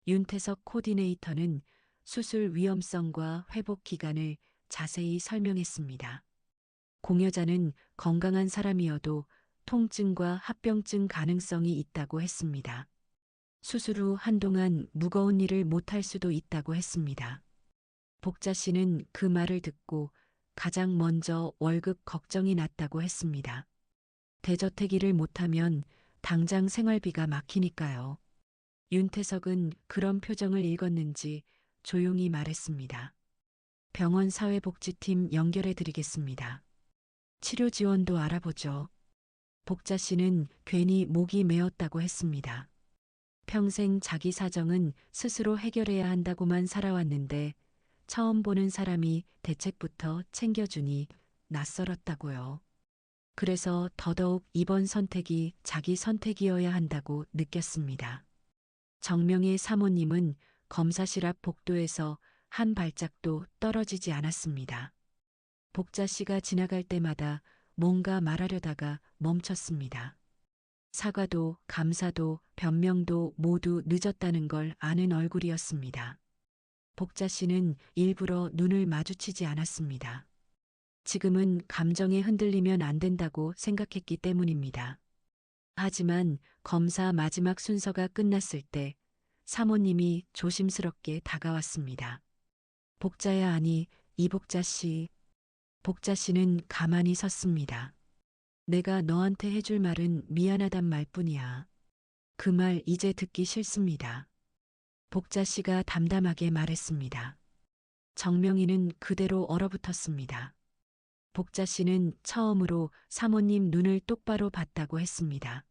윤태석 코디네이터는 수술 위험성과 회복 기간을 자세히 설명했습니다. 공여자는 건강한 사람이어도 통증과 합병증 가능성이 있다고 했습니다. 수술 후 한동안 무거운 일을 못할 수도 있다고 했습니다. 복자 씨는 그 말을 듣고 가장 먼저 월급 걱정이 났다고 했습니다. 대저택일을 못하면 당장 생활비가 막히니까요. 윤태석은 그런 표정을 읽었는지 조용히 말했습니다. 병원 사회복지팀 연결해 드리겠습니다. 치료 지원도 알아보죠. 복자 씨는 괜히 목이 메었다고 했습니다. 평생 자기 사정은 스스로 해결해야 한다고만 살아왔는데 처음 보는 사람이 대책부터 챙겨주니 낯설었다고요. 그래서 더더욱 이번 선택이 자기 선택이어야 한다고 느꼈습니다. 정명의 사모님은 검사실 앞 복도에서 한 발짝도 떨어지지 않았습니다. 복자 씨가 지나갈 때마다 뭔가 말하려다가 멈췄습니다. 사과도 감사도 변명도 모두 늦었다는 걸 아는 얼굴이었습니다. 복자 씨는 일부러 눈을 마주치지 않았습니다. 지금은 감정에 흔들리면 안 된다고 생각했기 때문입니다. 하지만 검사 마지막 순서가 끝났을 때 사모님이 조심스럽게 다가왔습니다. 복자야 아니, 이복자 씨. 복자 씨는 가만히 섰습니다. 내가 너한테 해줄 말은 미안하단 말뿐이야. 그 말 이제 듣기 싫습니다. 복자 씨가 담담하게 말했습니다. 정명이는 그대로 얼어붙었습니다. 복자 씨는 처음으로 사모님 눈을 똑바로 봤다고 했습니다.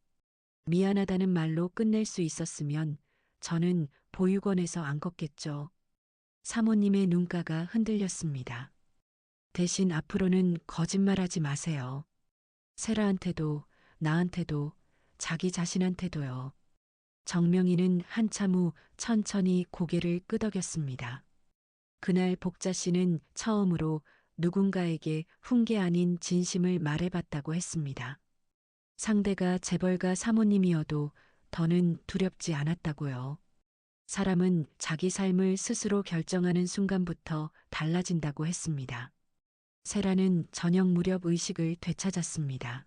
미안하다는 말로 끝낼 수 있었으면 저는 보육원에서 안 걷겠죠. 사모님의 눈가가 흔들렸습니다. 대신 앞으로는 거짓말하지 마세요. 세라한테도, 나한테도, 자기 자신한테도요. 정명이는 한참 후 천천히 고개를 끄덕였습니다. 그날 복자 씨는 처음으로 누군가에게 훈계 아닌 진심을 말해봤다고 했습니다. 상대가 재벌가 사모님이어도 더는 두렵지 않았다고요. 사람은 자기 삶을 스스로 결정하는 순간부터 달라진다고 했습니다. 세라는 저녁 무렵 의식을 되찾았습니다.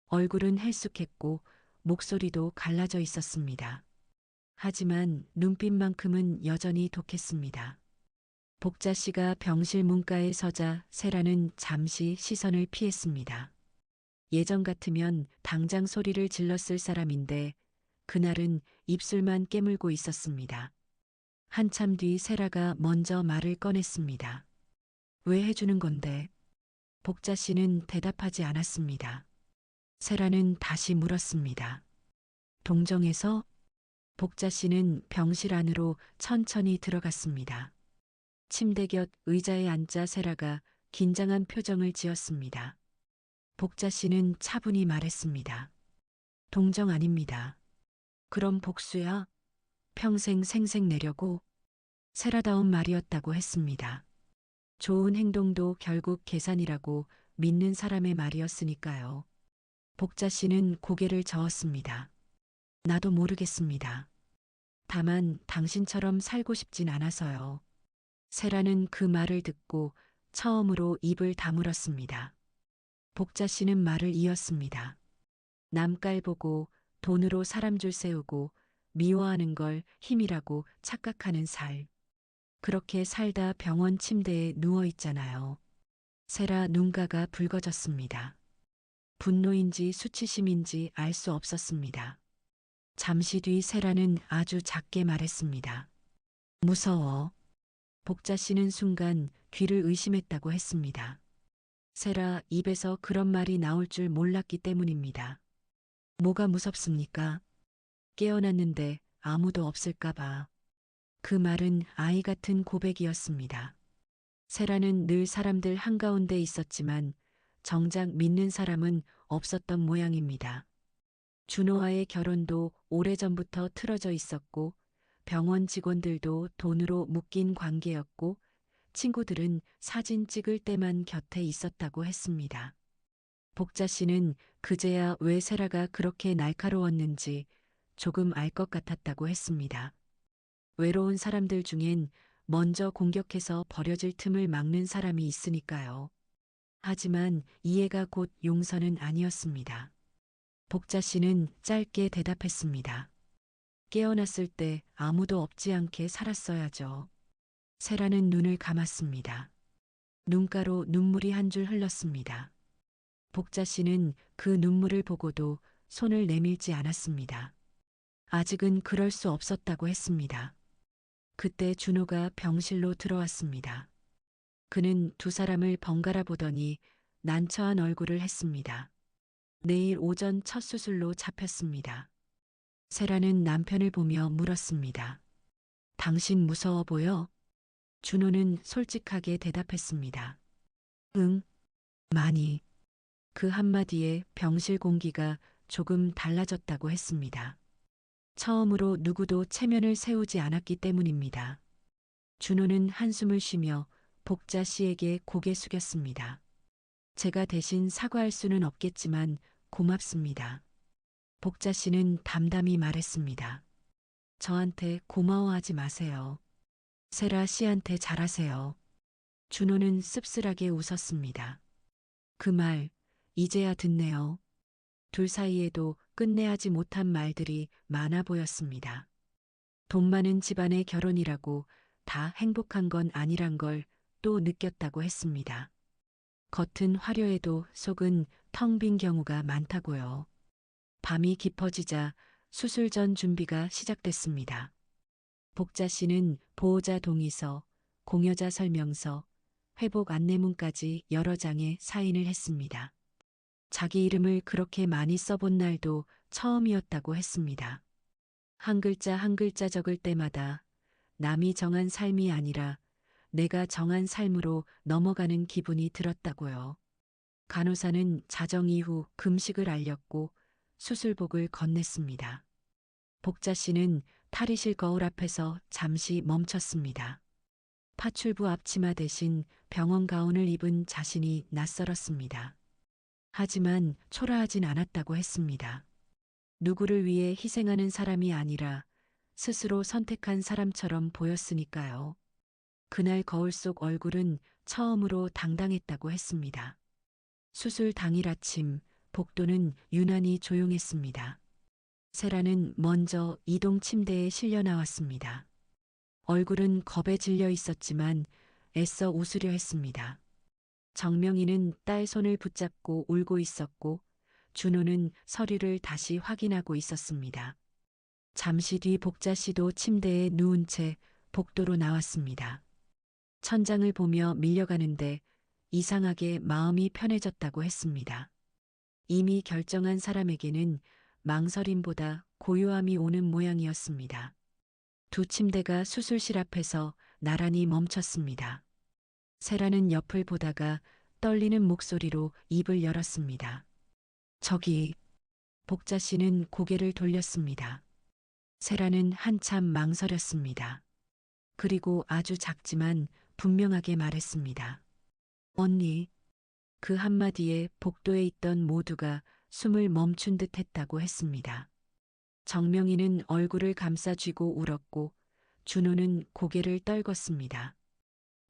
얼굴은 헬쑥했고 목소리도 갈라져 있었습니다. 하지만 눈빛만큼은 여전히 독했습니다. 복자 씨가 병실 문가에 서자 세라는 잠시 시선을 피했습니다. 예전 같으면 당장 소리를 질렀을 사람인데 그날은 입술만 깨물고 있었습니다. 한참 뒤 세라가 먼저 말을 꺼냈습니다. 왜 해주는 건데? 복자 씨는 대답하지 않았습니다. 세라는 다시 물었습니다. 동정에서? 복자 씨는 병실 안으로 천천히 들어갔습니다. 침대 곁 의자에 앉자 세라가 긴장한 표정을 지었습니다. 복자 씨는 차분히 말했습니다. 동정 아닙니다. 그럼 복수야? 평생 생색 내려고? 세라다운 말이었다고 했습니다. 좋은 행동도 결국 계산이라고 믿는 사람의 말이었으니까요. 복자 씨는 고개를 저었습니다. 나도 모르겠습니다. 다만 당신처럼 살고 싶진 않아서요. 세라는 그 말을 듣고 처음으로 입을 다물었습니다. 복자 씨는 말을 이었습니다. 남 깔보고 돈으로 사람 줄 세우고 미워하는 걸 힘이라고 착각하는 살. 그렇게 살다 병원 침대에 누워 있잖아요. 세라 눈가가 붉어졌습니다. 분노인지 수치심인지 알 수 없었습니다. 잠시 뒤 세라는 아주 작게 말했습니다. 무서워. 복자 씨는 순간 귀를 의심했다고 했습니다. 세라 입에서 그런 말이 나올 줄 몰랐기 때문입니다. 뭐가 무섭습니까? 깨어났는데 아무도 없을까봐. 그 말은 아이 같은 고백이었습니다. 세라는 늘 사람들 한가운데 있었지만 정작 믿는 사람은 없었던 모양입니다. 준호와의 결혼도 오래전부터 틀어져 있었고 병원 직원들도 돈으로 묶인 관계였고 친구들은 사진 찍을 때만 곁에 있었다고 했습니다. 복자 씨는 그제야 왜 세라가 그렇게 날카로웠는지 조금 알 것 같았다고 했습니다. 외로운 사람들 중엔 먼저 공격해서 버려질 틈을 막는 사람이 있으니까요. 하지만 이해가 곧 용서는 아니었습니다. 복자 씨는 짧게 대답했습니다. 깨어났을 때 아무도 없지 않게 살았어야죠. 세라는 눈을 감았습니다. 눈가로 눈물이 한 줄 흘렀습니다. 복자 씨는 그 눈물을 보고도 손을 내밀지 않았습니다. 아직은 그럴 수 없었다고 했습니다. 그때 준호가 병실로 들어왔습니다. 그는 두 사람을 번갈아 보더니 난처한 얼굴을 했습니다. 내일 오전 첫 수술로 잡혔습니다. 세라는 남편을 보며 물었습니다. 당신 무서워 보여? 준호는 솔직하게 대답했습니다. 응, 많이. 그 한마디에 병실 공기가 조금 달라졌다고 했습니다. 처음으로 누구도 체면을 세우지 않았기 때문입니다. 준호는 한숨을 쉬며 복자 씨에게 고개 숙였습니다. 제가 대신 사과할 수는 없겠지만 고맙습니다. 복자 씨는 담담히 말했습니다. 저한테 고마워하지 마세요. 세라 씨한테 잘하세요. 준호는 씁쓸하게 웃었습니다. 그 말, 이제야 듣네요. 둘 사이에도 끝내하지 못한 말들이 많아 보였습니다. 돈 많은 집안의 결혼이라고 다 행복한 건 아니란 걸 또 느꼈다고 했습니다. 겉은 화려해도 속은 텅 빈 경우가 많다고요. 밤이 깊어지자 수술 전 준비가 시작됐습니다. 복자 씨는 보호자 동의서, 공여자 설명서, 회복 안내문까지 여러 장에 사인을 했습니다. 자기 이름을 그렇게 많이 써본 날도 처음이었다고 했습니다. 한 글자 한 글자 적을 때마다 남이 정한 삶이 아니라 내가 정한 삶으로 넘어가는 기분이 들었다고요. 간호사는 자정 이후 금식을 알렸고 수술복을 건넸습니다. 복자 씨는 탈의실 거울 앞에서 잠시 멈췄습니다. 파출부 앞치마 대신 병원 가운을 입은 자신이 낯설었습니다. 하지만 초라하진 않았다고 했습니다. 누구를 위해 희생하는 사람이 아니라 스스로 선택한 사람처럼 보였으니까요. 그날 거울 속 얼굴은 처음으로 당당했다고 했습니다. 수술 당일 아침, 복도는 유난히 조용했습니다. 세라는 먼저 이동 침대에 실려 나왔습니다. 얼굴은 겁에 질려 있었지만 애써 웃으려 했습니다. 정명이는 딸 손을 붙잡고 울고 있었고 준호는 서류를 다시 확인하고 있었습니다. 잠시 뒤 복자 씨도 침대에 누운 채 복도로 나왔습니다. 천장을 보며 밀려가는데 이상하게 마음이 편해졌다고 했습니다. 이미 결정한 사람에게는 망설임보다 고요함이 오는 모양이었습니다. 두 침대가 수술실 앞에서 나란히 멈췄습니다. 세라는 옆을 보다가 떨리는 목소리로 입을 열었습니다. 저기, 복자 씨는 고개를 돌렸습니다. 세라는 한참 망설였습니다. 그리고 아주 작지만 분명하게 말했습니다. 언니, 그 한마디에 복도에 있던 모두가 숨을 멈춘 듯 했다고 했습니다. 정명이는 얼굴을 감싸쥐고 울었고 준호는 고개를 떨궜습니다.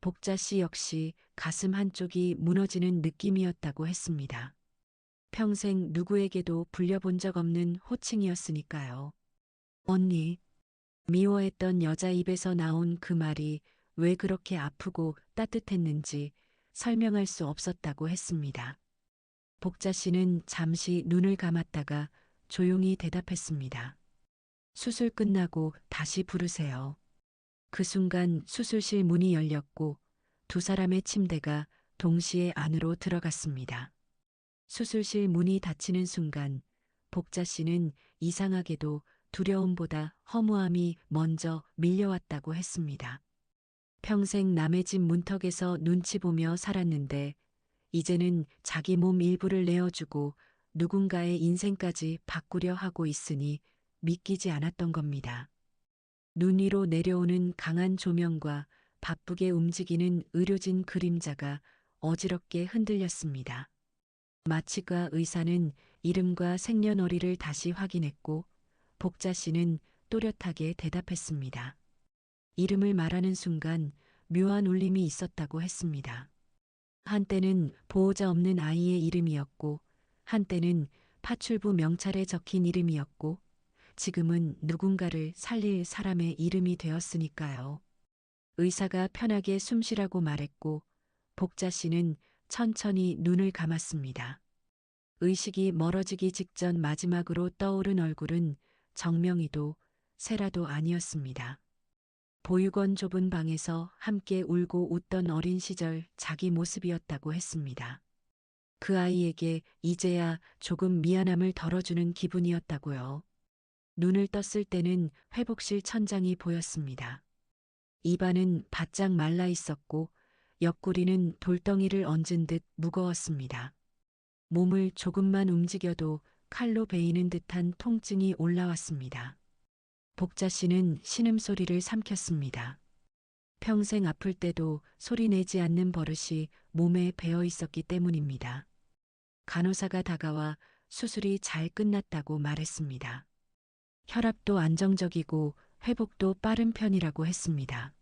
복자 씨 역시 가슴 한쪽이 무너지는 느낌이었다고 했습니다. 평생 누구에게도 불려본 적 없는 호칭이었으니까요. 언니, 미워했던 여자 입에서 나온 그 말이 왜 그렇게 아프고 따뜻했는지 설명할 수 없었다고 했습니다. 복자 씨는 잠시 눈을 감았다가 조용히 대답했습니다. 수술 끝나고 다시 부르세요. 그 순간 수술실 문이 열렸고 두 사람의 침대가 동시에 안으로 들어갔습니다. 수술실 문이 닫히는 순간 복자 씨는 이상하게도 두려움보다 허무함이 먼저 밀려왔다고 했습니다. 평생 남의 집 문턱에서 눈치 보며 살았는데 이제는 자기 몸 일부를 내어주고 누군가의 인생까지 바꾸려 하고 있으니 믿기지 않았던 겁니다. 눈 위로 내려오는 강한 조명과 바쁘게 움직이는 의료진 그림자가 어지럽게 흔들렸습니다. 마취과 의사는 이름과 생년월일을 다시 확인했고 복자 씨는 또렷하게 대답했습니다. 이름을 말하는 순간 묘한 울림이 있었다고 했습니다. 한때는 보호자 없는 아이의 이름이었고 한때는 파출부 명찰에 적힌 이름이었고 지금은 누군가를 살릴 사람의 이름이 되었으니까요. 의사가 편하게 숨 쉬라고 말했고 복자 씨는 천천히 눈을 감았습니다. 의식이 멀어지기 직전 마지막으로 떠오른 얼굴은 정명이도 세라도 아니었습니다. 보육원 좁은 방에서 함께 울고 웃던 어린 시절 자기 모습이었다고 했습니다. 그 아이에게 이제야 조금 미안함을 덜어주는 기분이었다고요. 눈을 떴을 때는 회복실 천장이 보였습니다. 입안은 바짝 말라 있었고 옆구리는 돌덩이를 얹은 듯 무거웠습니다. 몸을 조금만 움직여도 칼로 베이는 듯한 통증이 올라왔습니다. 복자 씨는 신음소리를 삼켰습니다. 평생 아플 때도 소리 내지 않는 버릇이 몸에 배어 있었기 때문입니다. 간호사가 다가와 수술이 잘 끝났다고 말했습니다. 혈압도 안정적이고 회복도 빠른 편이라고 했습니다.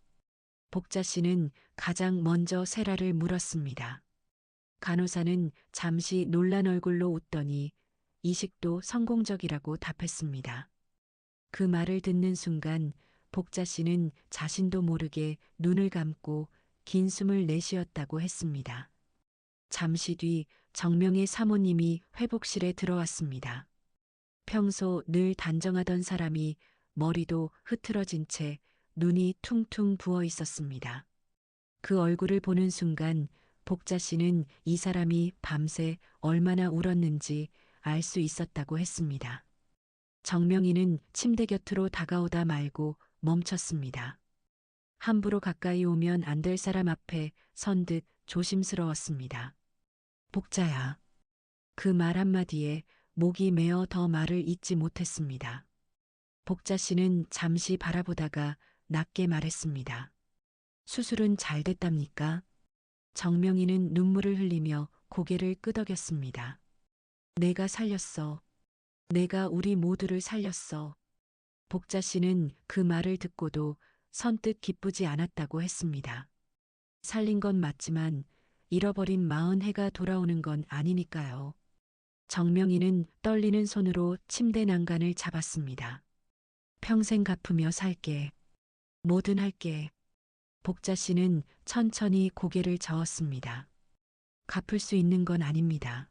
복자 씨는 가장 먼저 세라를 물었습니다. 간호사는 잠시 놀란 얼굴로 웃더니 이식도 성공적이라고 답했습니다. 그 말을 듣는 순간 복자 씨는 자신도 모르게 눈을 감고 긴 숨을 내쉬었다고 했습니다. 잠시 뒤 정명의 사모님이 회복실에 들어왔습니다. 평소 늘 단정하던 사람이 머리도 흐트러진 채 눈이 퉁퉁 부어 있었습니다. 그 얼굴을 보는 순간 복자 씨는 이 사람이 밤새 얼마나 울었는지 알 수 있었다고 했습니다. 정명이는 침대 곁으로 다가오다 말고 멈췄습니다. 함부로 가까이 오면 안 될 사람 앞에 선 듯 조심스러웠습니다. 복자야. 그 말 한마디에 목이 메어 더 말을 잇지 못했습니다. 복자 씨는 잠시 바라보다가 낮게 말했습니다. 수술은 잘 됐답니까? 정명이는 눈물을 흘리며 고개를 끄덕였습니다. 내가 살렸어. 내가 우리 모두를 살렸어. 복자 씨는 그 말을 듣고도 선뜻 기쁘지 않았다고 했습니다. 살린 건 맞지만 잃어버린 40해가 돌아오는 건 아니니까요. 정명이는 떨리는 손으로 침대 난간을 잡았습니다. 평생 갚으며 살게. 뭐든 할게. 복자 씨는 천천히 고개를 저었습니다. 갚을 수 있는 건 아닙니다.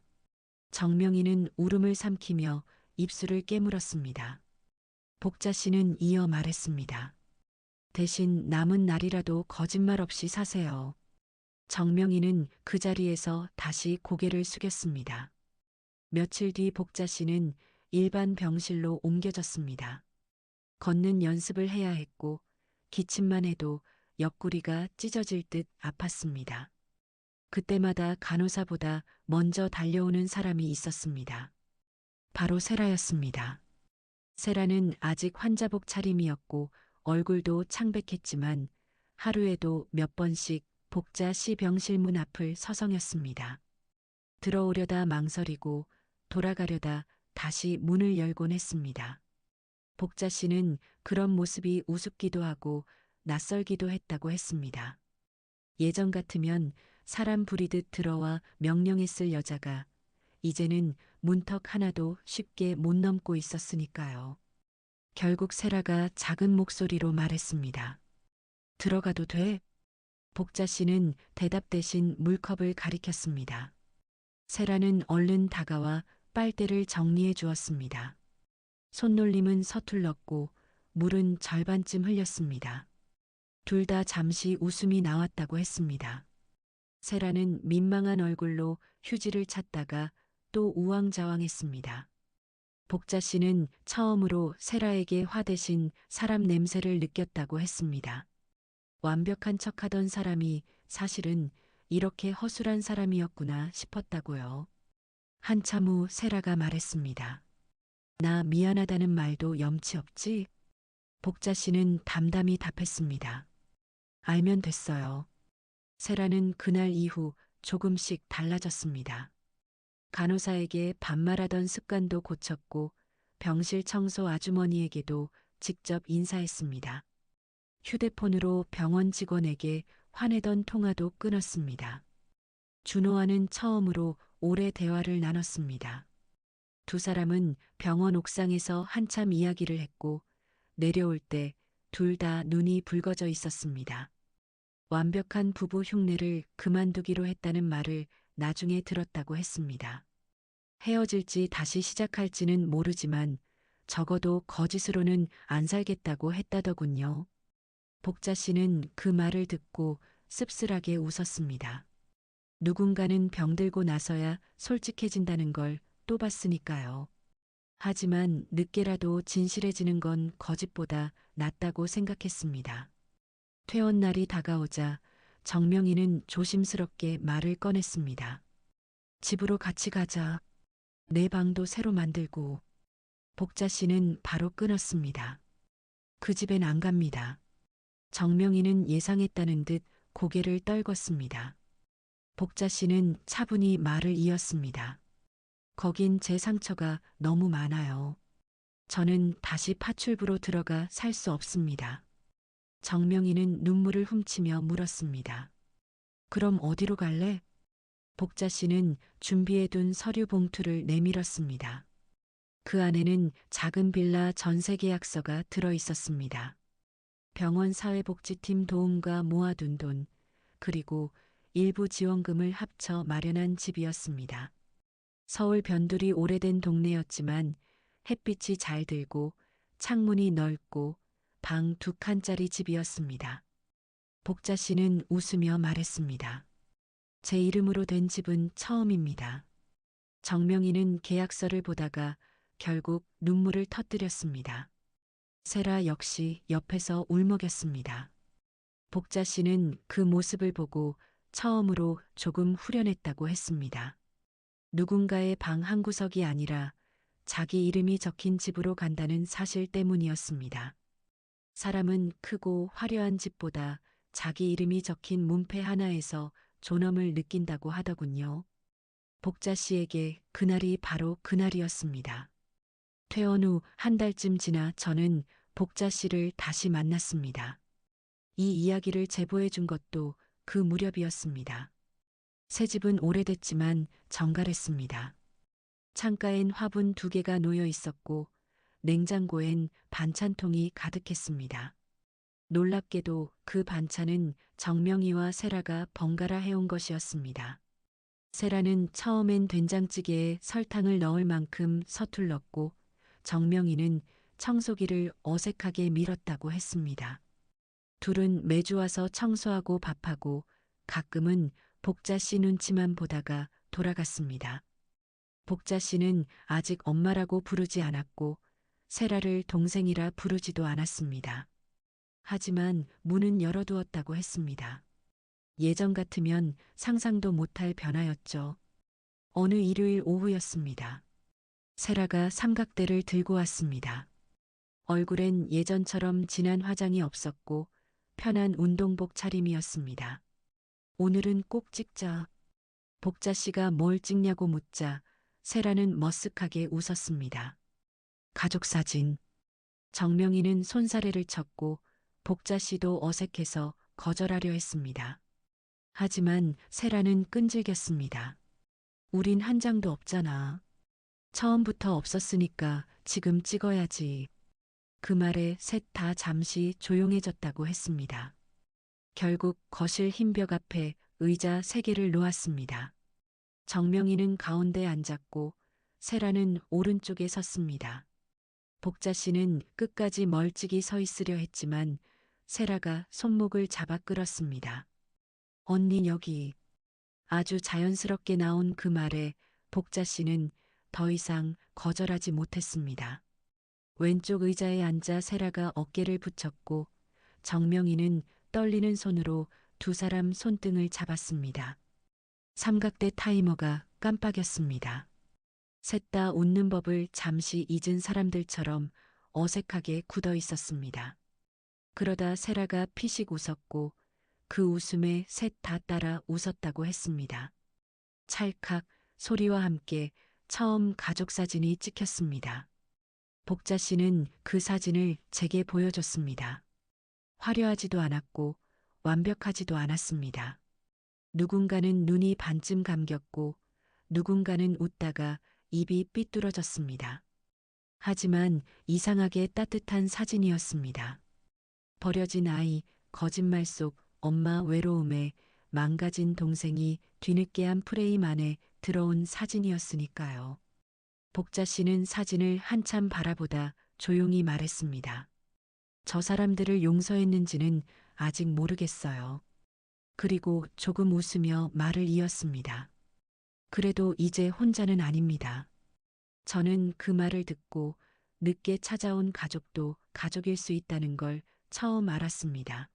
정명이는 울음을 삼키며 입술을 깨물었습니다. 복자 씨는 이어 말했습니다. 대신 남은 날이라도 거짓말 없이 사세요. 정명이는 그 자리에서 다시 고개를 숙였습니다. 며칠 뒤 복자 씨는 일반 병실로 옮겨졌습니다. 걷는 연습을 해야 했고 기침만 해도 옆구리가 찢어질 듯 아팠습니다. 그때마다 간호사보다 먼저 달려오는 사람이 있었습니다. 바로 세라였습니다. 세라는 아직 환자복 차림이었고 얼굴도 창백했지만 하루에도 몇 번씩 복자 씨 병실 문 앞을 서성였습니다. 들어오려다 망설이고 돌아가려다 다시 문을 열곤 했습니다. 복자 씨는 그런 모습이 우습기도 하고 낯설기도 했다고 했습니다. 예전 같으면 사람 부리듯 들어와 명령했을 여자가 이제는 문턱 하나도 쉽게 못 넘고 있었으니까요. 결국 세라가 작은 목소리로 말했습니다. 들어가도 돼? 복자 씨는 대답 대신 물컵을 가리켰습니다. 세라는 얼른 다가와 빨대를 정리해 주었습니다. 손놀림은 서툴렀고 물은 절반쯤 흘렸습니다. 둘 다 잠시 웃음이 나왔다고 했습니다. 세라는 민망한 얼굴로 휴지를 찾다가 또 우왕좌왕했습니다. 복자 씨는 처음으로 세라에게 화대신 사람 냄새를 느꼈다고 했습니다. 완벽한 척하던 사람이 사실은 이렇게 허술한 사람이었구나 싶었다고요. 한참 후 세라가 말했습니다. 나 미안하다는 말도 염치 없지? 복자 씨는 담담히 답했습니다. 알면 됐어요. 세라는 그날 이후 조금씩 달라졌습니다. 간호사에게 반말하던 습관도 고쳤고 병실 청소 아주머니에게도 직접 인사했습니다. 휴대폰으로 병원 직원에게 화내던 통화도 끊었습니다. 준호와는 처음으로 오래 대화를 나눴습니다. 두 사람은 병원 옥상에서 한참 이야기를 했고 내려올 때 둘 다 눈이 붉어져 있었습니다. 완벽한 부부 흉내를 그만두기로 했다는 말을 나중에 들었다고 했습니다. 헤어질지 다시 시작할지는 모르지만 적어도 거짓으로는 안 살겠다고 했다더군요. 복자 씨는 그 말을 듣고 씁쓸하게 웃었습니다. 누군가는 병들고 나서야 솔직해진다는 걸 또 봤으니까요. 하지만 늦게라도 진실해지는 건 거짓보다 낫다고 생각했습니다. 퇴원 날이 다가오자 정명이는 조심스럽게 말을 꺼냈습니다. 집으로 같이 가자. 내 방도 새로 만들고. 복자 씨는 바로 끊었습니다. 그 집엔 안 갑니다. 정명이는 예상했다는 듯 고개를 떨궜습니다. 복자 씨는 차분히 말을 이었습니다. 거긴 제 상처가 너무 많아요. 저는 다시 파출부로 들어가 살 수 없습니다. 정명이는 눈물을 훔치며 물었습니다. 그럼 어디로 갈래? 복자 씨는 준비해둔 서류 봉투를 내밀었습니다. 그 안에는 작은 빌라 전세 계약서가 들어 있었습니다. 병원 사회복지팀 도움과 모아둔 돈, 그리고 일부 지원금을 합쳐 마련한 집이었습니다. 서울 변두리 오래된 동네였지만 햇빛이 잘 들고 창문이 넓고 방 2칸짜리 집이었습니다. 복자 씨는 웃으며 말했습니다. 제 이름으로 된 집은 처음입니다. 정명이는 계약서를 보다가 결국 눈물을 터뜨렸습니다. 세라 역시 옆에서 울먹였습니다. 복자 씨는 그 모습을 보고 처음으로 조금 후련했다고 했습니다. 누군가의 방 한 구석이 아니라 자기 이름이 적힌 집으로 간다는 사실 때문이었습니다. 사람은 크고 화려한 집보다 자기 이름이 적힌 문패 하나에서 존엄을 느낀다고 하더군요. 복자 씨에게 그날이 바로 그날이었습니다. 퇴원 후 한 달쯤 지나 저는 복자 씨를 다시 만났습니다. 이 이야기를 제보해 준 것도 그 무렵이었습니다. 새 집은 오래됐지만 정갈했습니다. 창가엔 화분 2개가 놓여 있었고 냉장고엔 반찬통이 가득했습니다. 놀랍게도 그 반찬은 정명이와 세라가 번갈아 해온 것이었습니다. 세라는 처음엔 된장찌개에 설탕을 넣을 만큼 서툴렀고 정명이는 청소기를 어색하게 밀었다고 했습니다. 둘은 매주 와서 청소하고 밥하고 가끔은 복자 씨 눈치만 보다가 돌아갔습니다. 복자 씨는 아직 엄마라고 부르지 않았고 세라를 동생이라 부르지도 않았습니다. 하지만 문은 열어두었다고 했습니다. 예전 같으면 상상도 못할 변화였죠. 어느 일요일 오후였습니다. 세라가 삼각대를 들고 왔습니다. 얼굴엔 예전처럼 진한 화장이 없었고 편한 운동복 차림이었습니다. 오늘은 꼭 찍자. 복자 씨가 뭘 찍냐고 묻자 세라는 머쓱하게 웃었습니다. 가족 사진. 정명이는 손사래를 쳤고 복자 씨도 어색해서 거절하려 했습니다. 하지만 세라는 끈질겼습니다. 우린 한 장도 없잖아. 처음부터 없었으니까 지금 찍어야지. 그 말에 셋 다 잠시 조용해졌다고 했습니다. 결국 거실 흰벽 앞에 의자 3개를 놓았습니다. 정명이는 가운데 앉았고 세라는 오른쪽에 섰습니다. 복자 씨는 끝까지 멀찍이 서 있으려 했지만 세라가 손목을 잡아 끌었습니다. 언니 여기. 아주 자연스럽게 나온 그 말에 복자 씨는 더 이상 거절하지 못했습니다. 왼쪽 의자에 앉아 세라가 어깨를 붙였고 정명이는 떨리는 손으로 2사람 손등을 잡았습니다. 삼각대 타이머가 깜빡였습니다. 셋 다 웃는 법을 잠시 잊은 사람들처럼 어색하게 굳어 있었습니다. 그러다 세라가 피식 웃었고 그 웃음에 셋 다 따라 웃었다고 했습니다. 찰칵 소리와 함께 처음 가족 사진이 찍혔습니다. 복자 씨는 그 사진을 제게 보여줬습니다. 화려하지도 않았고 완벽하지도 않았습니다. 누군가는 눈이 반쯤 감겼고 누군가는 웃다가 입이 삐뚤어졌습니다. 하지만 이상하게 따뜻한 사진이었습니다. 버려진 아이, 거짓말 속 엄마 외로움에 망가진 동생이 뒤늦게 한 프레임 안에 들어온 사진이었으니까요. 복자 씨는 사진을 한참 바라보다 조용히 말했습니다. 저 사람들을 용서했는지는 아직 모르겠어요. 그리고 조금 웃으며 말을 이었습니다. 그래도 이제 혼자는 아닙니다. 저는 그 말을 듣고 늦게 찾아온 가족도 가족일 수 있다는 걸 처음 알았습니다.